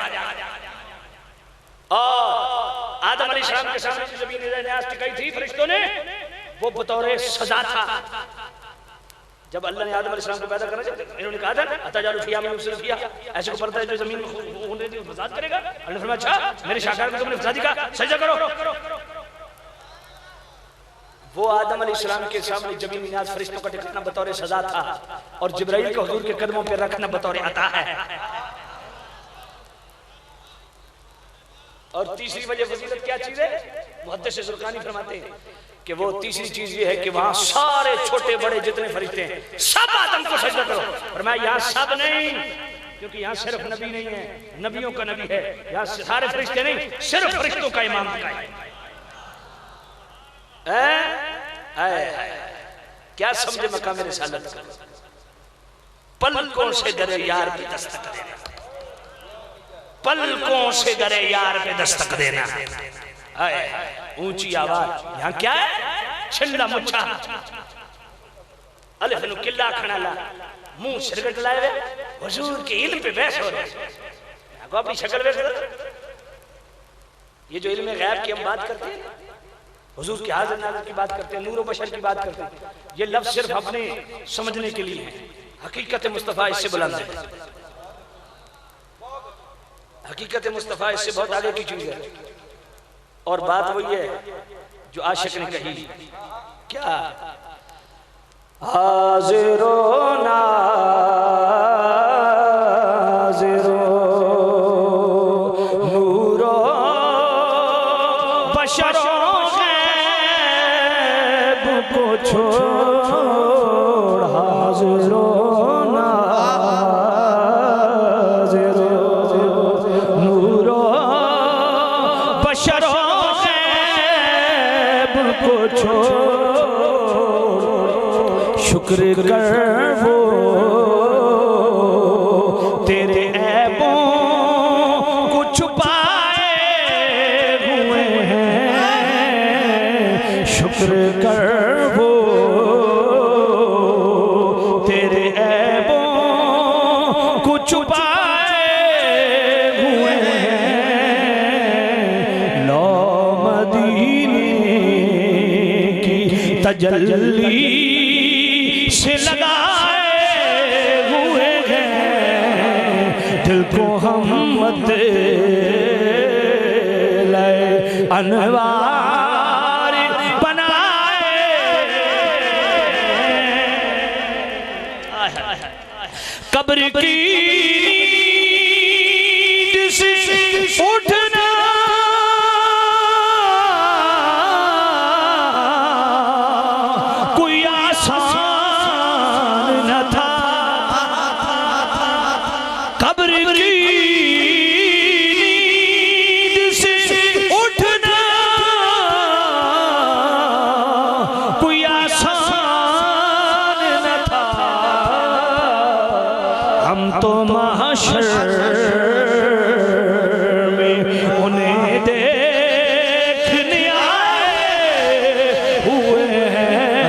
Speaker 3: और आदम अलैहिस्सलाम के सामने जो जमीन नियाज़ टिकाई थी फरिश्तों ने, वो बतौर सजा था। जब अल्लाह ने आदम अलैहिस्सलाम को पैदा करना चाहिए, इन्होंने कहा था अताजालु फिहा मन युफ़सिदु फिहा, ऐसे को पड़ता है जो जमीन में होने दी फसाद करेगा। अल्लाह ने फरमाया अच्छा मेरे शागिर्द को तुमने फसादी कहा, सजदा करो। वो आदम अलैहिस्सलाम के सामने जमीन नियाज़ फरिश्तों का टिकाना बतौर सजा था, और जिब्राइल को हुजूर के कदमों पे रखना बतौर अता है। और तीसरी वजह फजीलत क्या चीज है? मुहद्दिस ज़ुरक़ानी फरमाते हैं कि वो तीसरी चीज ये है कि वहां सारे छोटे बड़े जितने फरिश्ते हैं सब आदम को सजदा करो। और मैं यहाँ सब नहीं, क्योंकि यहाँ सिर्फ नबी नहीं है, नबियों का नबी है, यहाँ सारे फरिश्ते नहीं, सिर्फ फरिश्तों का इमाम है। क्या समझे मकाम रिसालत का? पलकों से डरे यार पे दस्तक देना, पलकों से डरे यार पे दस्तक देना। ऊंची आवाज, यहाँ क्या है? छिल्ला मुच्छा अलिफ नु किल्ला खणाला, मुंह सिरगट लाए हुए हुजूर के इल्म पे बहस हो रही है। को अपनी शक्ल देख, ये जो इल्म गैब की हम बात करते हैं, हुजूर के हाज़िर नाज़िर की बात करते हैं, नूर व बशर की बात करते हैं, ये लफ्ज सिर्फ अपने समझने के लिए है। हकीकत मुस्तफ़ा इससे बुलंद है, हकीकत मुस्तफ़ा इससे बहुत आगे की चीज है। और बात वही है जो आशिक ने कही, क्या हाज़िरो नाज़िरो नूरो बशरो गैब को छोड़, हाज़िरो नाज़िरो नूरो बशरो को छोड़, शुक्र कर वो तेरे ऐबों को छुपाए हुए हैं, शुक्र कर वो तेरे ऐबों को छुपाए हुए हैं। लो मदीने तजल्ली से लगाए हुए हैं, दिल को हम
Speaker 1: दिल अनवार बनाए, कब्र की नींद से उठना कोई आसान न था, कब्र की नींद से उठना कोई आसान न था। हम तो महशर में उन्हें देखने आए हुए हैं,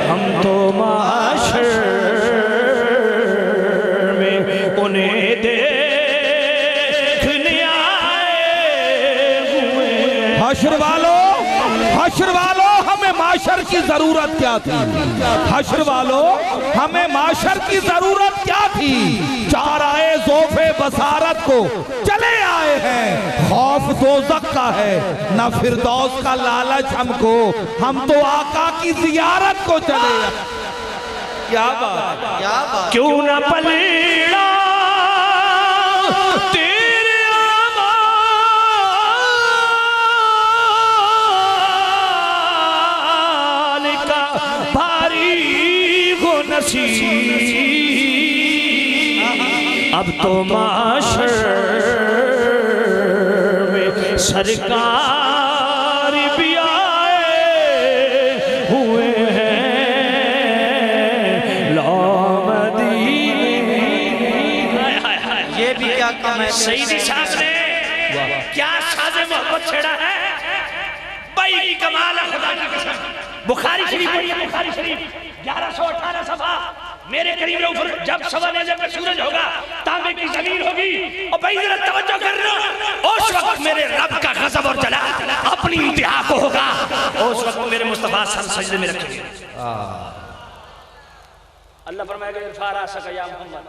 Speaker 1: हम तो महशर में उन्हें देखने आए हुए हैं।
Speaker 5: हश्र वालों हमें माशर की जरूरत क्या थी? हश्र वालों हमें माशर की जरूरत क्या थी? चार आए ज़ोफ़े बसारत को चले आए हैं, खौफ दोज़ख का है ना फिरदौस का लालच हमको, हम तो आका की जियारत को चले आए। क्या बात,
Speaker 4: क्या बात।
Speaker 1: क्यों न पलड़ा तेरे आमाल का भारी हो नसीब, अब तो माशर में सरकार भी आए हुए हैं।
Speaker 4: ये भी क्या कम है?
Speaker 3: सईदी साहब ने क्या साज़े मोहब्बत छेड़ा है भाई, कमाल है खुदा की कसम। बुखारी शरीफ पढ़िए, बुखारी शरीफ 1118 सफा। मेरे करीब रहो, जब सवा नजर में सूरज होगा, तांबे की जमीन होगी, और भाई जरा तवज्जो करना, उस वक्त मेरे रब का गजब और जलाल अपनी इंतहा को होगा। उस वक्त मेरे मुस्तफा सर सजदे में रखेंगे। अल्लाह फरमाएगा इरफा सका या मोहम्मद,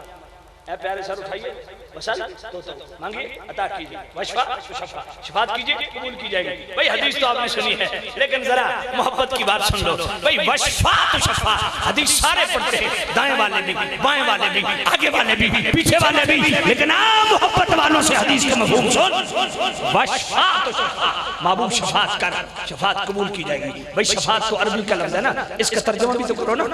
Speaker 3: ऐ प्यारे सर उठाइए, वसल तो मांगिए अता कीजिए, वशफा शफा शफात कीजिए कबूल की जाएगी। भाई हदीस तो आपने सुनी है, लेकिन जरा मोहब्बत की बात सुन लो। भाई वशफा तो शफा हदीस सारे पढ़ते हैं, दाएं वाले भी, बाएं वाले भी, आगे वाले भी, पीछे वाले भी, लेकिन आप मोहब्बत वालों से हदीस का मफहूम सुन। वशफा तो शफा, महबूब शफात कर, शफात कबूल की जाएगी। भाई शफात तो अरबी का लफ्ज़ है ना, इसका तर्जुमा भी तो करो ना।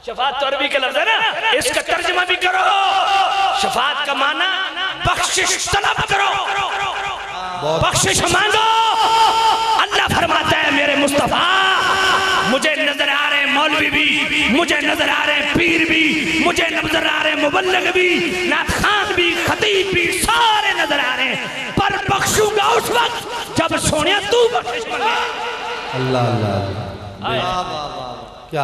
Speaker 3: शफात तो अरबी का लफ्ज़ है ना, इसका तर्जुमा भी करो। शफात का माना बख्शिश तलब करो, बख्शिश मांगो। अल्लाह फरमाता है मेरे मुस्तफा मुझे नजर आ रहे मौलवी भी, मुझे नजर आ रहे पीर भी, मुझे नजर आ रहे मुबल्लिग भी, नातखान भी, खतीब भी, सारे नजर आ रहे हैं, पर बख्शूंगा उस वक्त जब सोनिया तू बख्शिश मांगे।
Speaker 5: अल्लाह अल्लाह, क्या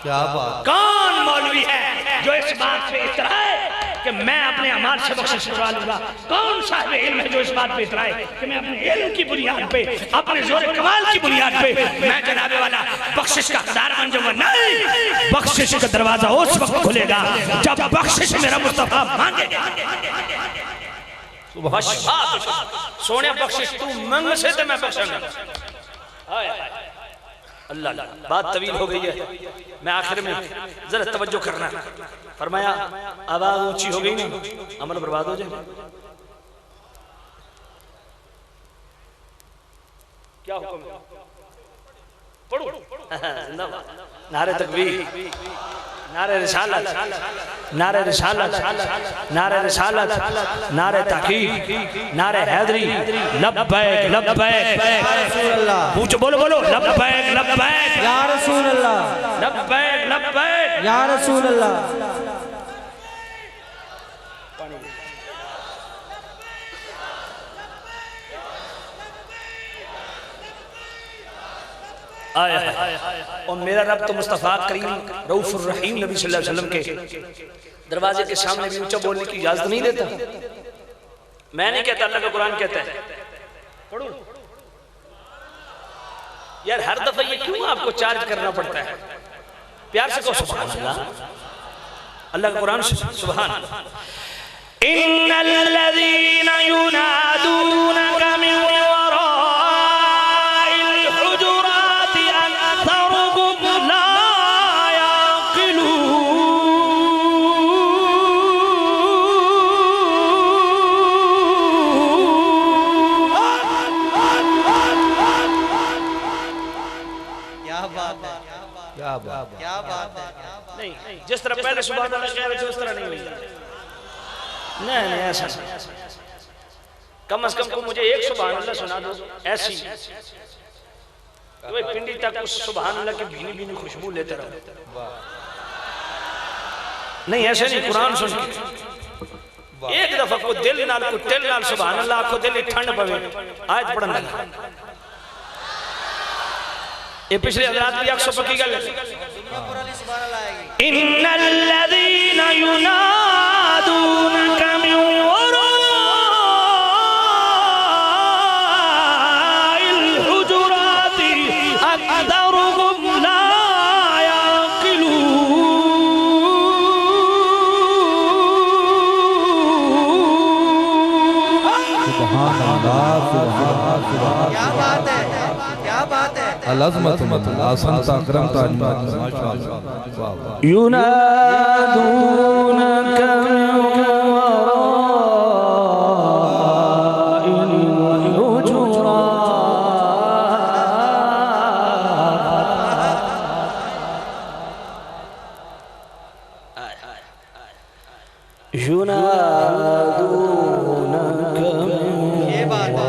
Speaker 5: क्या बात।
Speaker 3: कौन मौलवी है जो इस बात पे इतराए कि मैं अपने अमाल से बख्शिश करवा लूंगा? कौन साहिब इल्म है जो इस बात पे इतराए कि मैं अपने इल्म की बुनियाद पे, अपने जोर कमाल की बुनियाद पे मैं जनाबे वाला बख्शिश का हकदार बन जाऊंगा? नहीं, बख्शिश का दरवाजा उस वक्त खुलेगा जब बख्शिश मेरा मुस्तफा मांगेगा। सोने बख्शिश तू मंग से तो मैं बख्शूंगा। अल्लाह, बात तवील हो गई है, मैं आखिर में जरा तवज्जो करना। फरमाया आवाज ऊंची हो गई ना, अमल बर्बाद हो जाए। क्या हुक्म है? पढ़ो। जिंदाबाद। नारे तकबीर, नारे रिसालत, नारे रिसालत, नारे रिसालत, नारे ताकीद, नारे हैदरी, लब्बैक लब्बैक, पूछो बोलो बोलो, लब्बैक लब्बैक
Speaker 6: या रसूल अल्लाह,
Speaker 3: लब्बैक लब्बैक
Speaker 6: या रसूल अल्लाह।
Speaker 3: आया और मेरा रब तो मुस्तफ़ा करीम रऊफ़ुर रहीम नबी सल्लल्लाहु अलैहि वसल्लम के दरवाजे के सामने भी ऊंचा बोलने की इजाजत नहीं देता। मैं नहीं कहता, अल्लाह का कुरान कहता है। पढ़ो यार, हर दफा ये क्यों आपको चार्ज करना पड़ता है? प्यार से कहो सुभान अल्लाह। अल्लाह का कुरान सुभान इन्नल्लज़ीना युनादूनका मिन वराइल हुजुराति अक्सरुहुम ला
Speaker 4: क्या बात है
Speaker 3: नहीं, जिस तरह पहले सुभान अल्लाह कह रहे थे उस तरह नहीं हुई। नहीं ऐसा कम से कम को मुझे एक सुभान अल्लाह सुना दो ऐसी भाई पिंडी तक उस सुभान अल्लाह की भीनी भीनी खुशबू लेते रहो। नहीं ऐसे नहीं, कुरान सुन के एक दफा को दिल नाल को तिल नाल सुभान अल्लाह को दिल ठंड पवे आयत पढ़न लगा। ये पिछले हज़रात की 100 पक्की गल है। इन्नल्लज़ीना युनादूनका मिन वराइल हुजुराति अक्सरुहुम ला
Speaker 4: क्या बात है, क्या बात है।
Speaker 5: अलअज़मत आसन ताकरम ताजमान माशाअल्लाह।
Speaker 3: युनादूनका मिन वराइल हुजुरात युनादूनका
Speaker 4: ये बात है,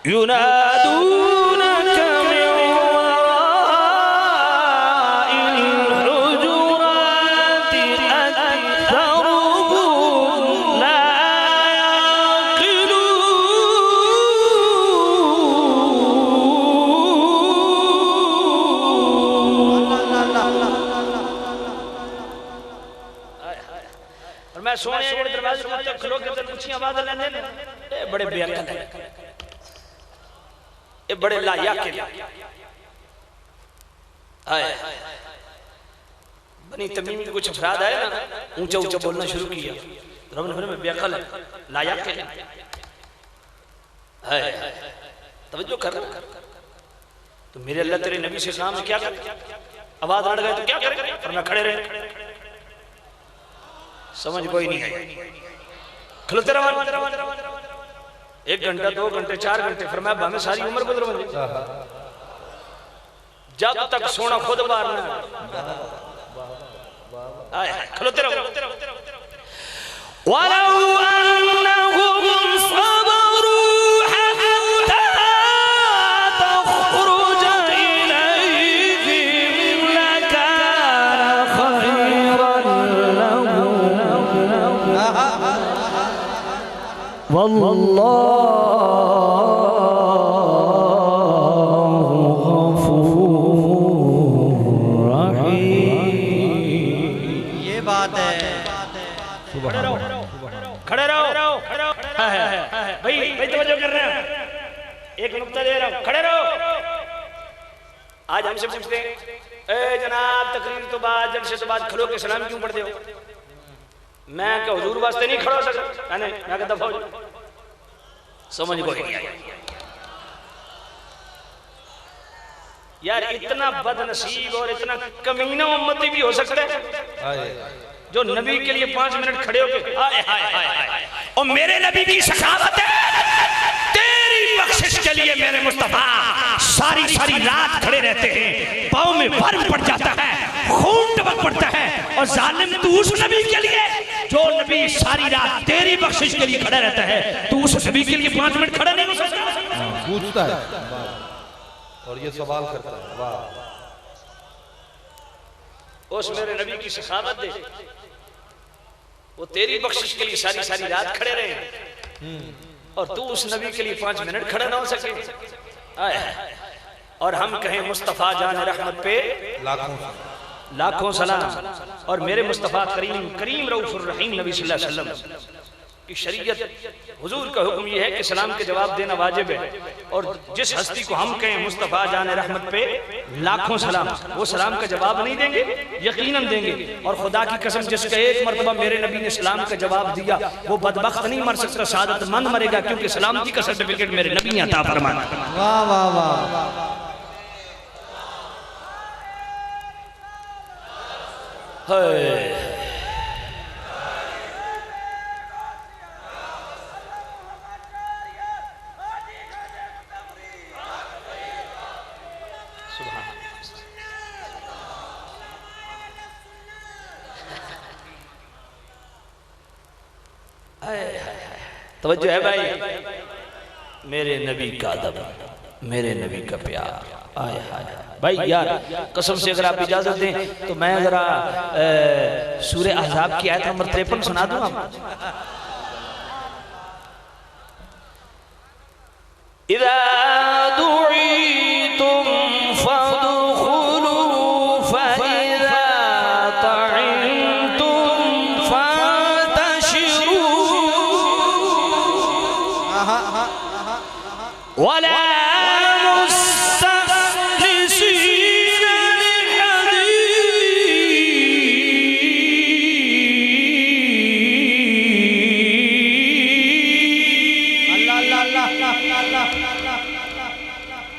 Speaker 4: युनादूनका मिन वराइल हुजुराति अक्सरुहुम ला याक़िलून। और मैं सोने जेड़े दरवाजे तक खलो के अंदर कुछ आवाज लेंदे ने ए बड़े बेअकल है, ये बड़े लायक है। बनी तमीम के कुछ अफराद आए ना ऊंचा ऊंचा बोलना शुरू किया, रब ने फरमाया बेअकल है, लायक है। तवज्जो कर। तो मेरे अल्लाह तेरे नबी से काम क्या कर, आवाज अड़ गए तो क्या करें, फरमाया खड़े रहे। समझ कोई नहीं है, खलोते रहो 1 घंटा 2 घंटे 4 घंटे, फिर मैं भावे सारी उम्र गुजर बन जब तक सोना खुद बार ना आए खलोते रहो। वलौ अन्नहुम सबरू हत्ता तखरुज इलैहिम लकान खैरन लहुम वल्लाहु गफूरुर रहीम। ये बात है।
Speaker 3: खड़े रहो भाई तवज्जो कर रहे हैं, एक नुक्ता दे रहा हूं, खड़े रहो। आज हमसे पूछते हैं ए जनाब तकरीर तो बाद जलसे तो बाद खलो के सलाम क्यों पढ़ते हो? मैं क्या हुजूर वास्ते नहीं खड़ा हो सकता? मैं क्या दफा हो जाओ, समझ कोई नहीं आई यार। इतना बदनसीब और इतना कमीना उम्मती भी हो सकता है जो नबी के लिए 5 मिनट खड़े होके हाय हाय हाय और मेरे नबी की सखावत है तेरी बख्शिश के लिए मेरे मुस्तफा सारी सारी रात खड़े रहते हैं, पाँव में वर्म पड़ जाता है, खून टपक पड़ता है। और जालिम तू उस नबी के लिए जो नबी सारी रात तेरी बख्शिश के लिए खड़ा रहता है, तू उस नबी के लिए 5 मिनट खड़ा नहीं हो सकता?
Speaker 5: पूछता है और ये सवाल करता है। वाह,
Speaker 3: उस मेरे नबी की सखावत दे, वो तेरी बख्शिश के लिए सारी सारी रात खड़े रहे और तू उस नबी के लिए 5 मिनट खड़ा ना हो सके। और हम कहें मुस्तफ़ा जान रहमत पे लाखों सलाम। और मेरे मुस्तफ़ा करीम करीम रऊफ़ुर रहीम नबी सल्लल्लाहु अलैहि वसल्लम की शरीयत, हुजूर का हुक्म यह है कि सलाम के जवाब देना वाजिब है। और जिस हस्ती को हम कहें मुस्तफ़ा जान रहमत पे लाखों सलाम, वो सलाम का जवाब नहीं देंगे, यकीनन देंगे। और खुदा की कसम, जिसका एक मरतबा मेरे नबी ने सलाम का जवाब दिया वो बदबख्त नहीं मर सकता, सादतमंद मरेगा, क्योंकि सलामती का सर्टिफिकेट मेरे नबी ने अता फरमाया।
Speaker 6: वाह वाह वाह।
Speaker 3: तवज्जो है भाई, मेरे नबी का अदब, मेरे नबी का प्यार। आय हाय भाई यार, कसम से अगर आप इजाजत दें तो मैं जरा सूरह अहज़ाब की आयत नंबर 53 सुना दूं आपको। इज़ा दुईतुम फदखुलू फइज़ा तइमतुम फंतशिरू वला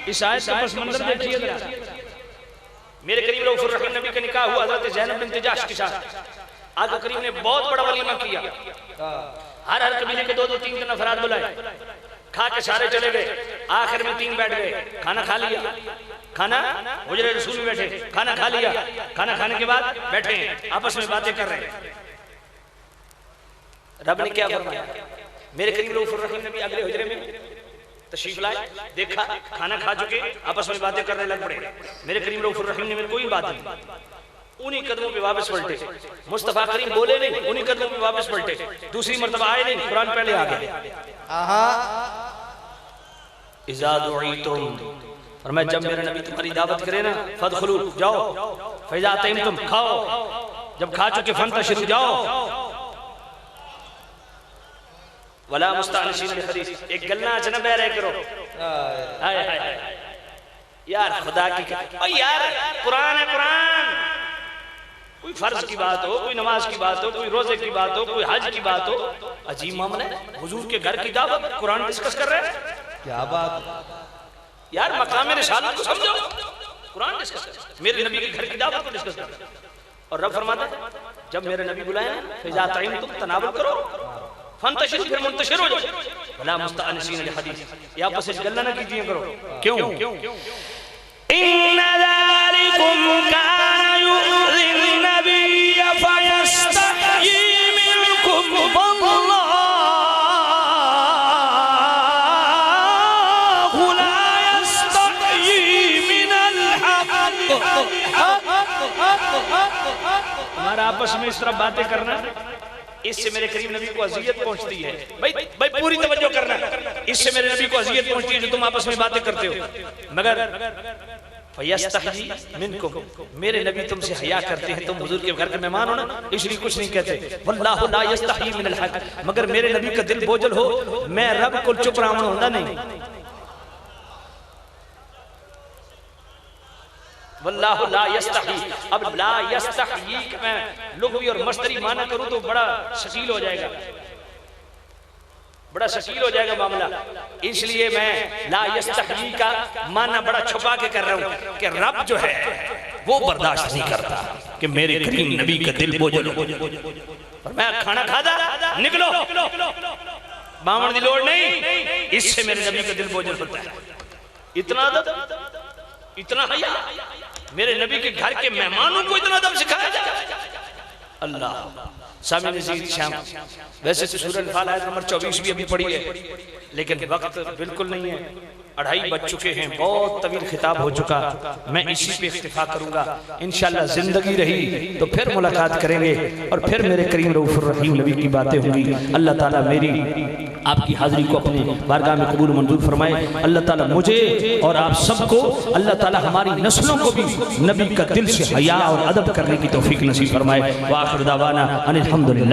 Speaker 3: इस आयत का पस मंजर देखिए जरा। मेरे करीम रऊफ़ुर रहीम नबी का निकाह हुआ हज़रत ज़ैनब बिन्त जहश के साथ। आका करीम ने बहुत बड़ा वलीमा किया, हर कबीले के 2-2 3 अफराद बुलाए, खा के सारे चले गए। आखिर में 3 बैठ गए, खाना खा लिया, खाना हुजरे रसूल में बैठे, खाना खा लिया, खाना खाने के बाद बैठे आपस में बातें कर रहे हैं। रब ने क्या फरमाया, मेरे करीम रऊफ़ुर रहीम नबी अगले हुजरे में तशरीफ लाए, देखा खाना खा चुके, आपस में बातें करने लग पड़े। मेरे करीम रऊफ़ुर रहीम ने मेरे कोई बात नहीं, उन्हीं कदमों पे वापस पलटे। मुस्तफ़ा करीम बोले नहीं, उन्हीं कदमों पे वापस पलटे। दूसरी मर्तबा आए नहीं, कुरान पहले आ गया। इज़ा दुईतुम, और मैं जब मेरा नबी तुम्हारी दावत करे ना, फदखुलू जाओ, फइज़ा तइमतुम खाओ, जब खा चुके फंतशिरू जाओ, वला मुस्तानिसीन बिहदीस, एक गलना च न बहरे करो। हाय हाय यार, खुदा की ओ यार, कुरान है कुरान। कोई फर्ज की बात हो, कोई नमाज की बात हो, कोई रोजे की बात हो, कोई हज की बात हो, अजीब मामला है। हुजूर के घर की दावत, कुरान डिस्कस कर रहे हैं,
Speaker 5: क्या बात
Speaker 3: यार। मकाम रिसालत को समझो, कुरान डिस्कस कर, मेरे नबी के घर की दावत को डिस्कस कर। और रब फरमाता है जब मेरे नबी बुलाए ना, फिज़ा तइमतुम तनावुल करो, फंतशिर फिर मुंतशिर हो जाओ, वला मुस्तानिसीन बिहदीस, या आपस में गल्ला ना कीजिए करो। क्यों? इन्ना ज़ालिकुम काना युज़िन नबिय्य फयस्तहयी मिनकुम वल्लाहु ला यस्तहयी मिनल हक़। हमारा आपस में इस तरह बातें करना, इससे मेरे करीम नबी को अज़ियत पहुंचती है। भाई पूरी तवज्जो करना, इससे मेरे नबी को अज़ियत पहुंचती है जो तुम आपस में बातें करते हो। मगर फयस्तहयी मिनकुम, मेरे नबी तुमसे हया करते हैं, तुम हुजूर के घर के मेहमान हो ना, इसलिए कुछ नहीं कहते। वल्लाहु ला यस्तहयी मिनल हक़, मगर मेरे नबी का दिल बोझल हो, मैं रब को चुप रहना होता नहीं। वल्लाहु ला यस्तही, अब ला यस्तही मैं लुग़वी और मस्दरी माना करूं तो बड़ा शकील हो जाएगा, बड़ा शकील हो जाएगा मामला। इसलिए मैं ला यस्तही का माना बड़ा छुपा के कर रहा हूं कि रब जो है वो बर्दाश्त नहीं करता कि मेरे करीम नबी का दिल बोझल हो। और मैं खाना खादा निकलो, बामण दी लोड़ नहीं, इससे मेरे नबी का दिल बोझल होता है। इतना अदब, इतना हया, मेरे नबी के घर के मेहमानों को इतना अदब सिखाया जाए। अल्लाह सामी नज़ीर शाम, वैसे तो सूरह अनफाल आयत नंबर 24 भी अभी पढ़ी है, लेकिन वक्त बिल्कुल नहीं है।
Speaker 1: 2:30 बज चुके हैं, बहुत तवील खिताब हो चुका, मैं इसी पे इख्तिफा करूंगा। इंशाअल्लाह जिंदगी रही तो फिर मुलाकात करेंगे और फिर मेरे करीम रऊफुर रहीम नबी की बातें होंगी। अल्लाह ताला मेरी आपकी हाजिरी को अपने बारगाह में कबूल मंजूर फरमाए। अल्लाह ताला मुझे और आप सबको, अल्लाह ताला हमारी नस्लों को भी नबी का दिल से हया और अदब करने की तौफीक नसीब फरमाए। व आखिर दावाना अनिल हम्दुलिल्लाह।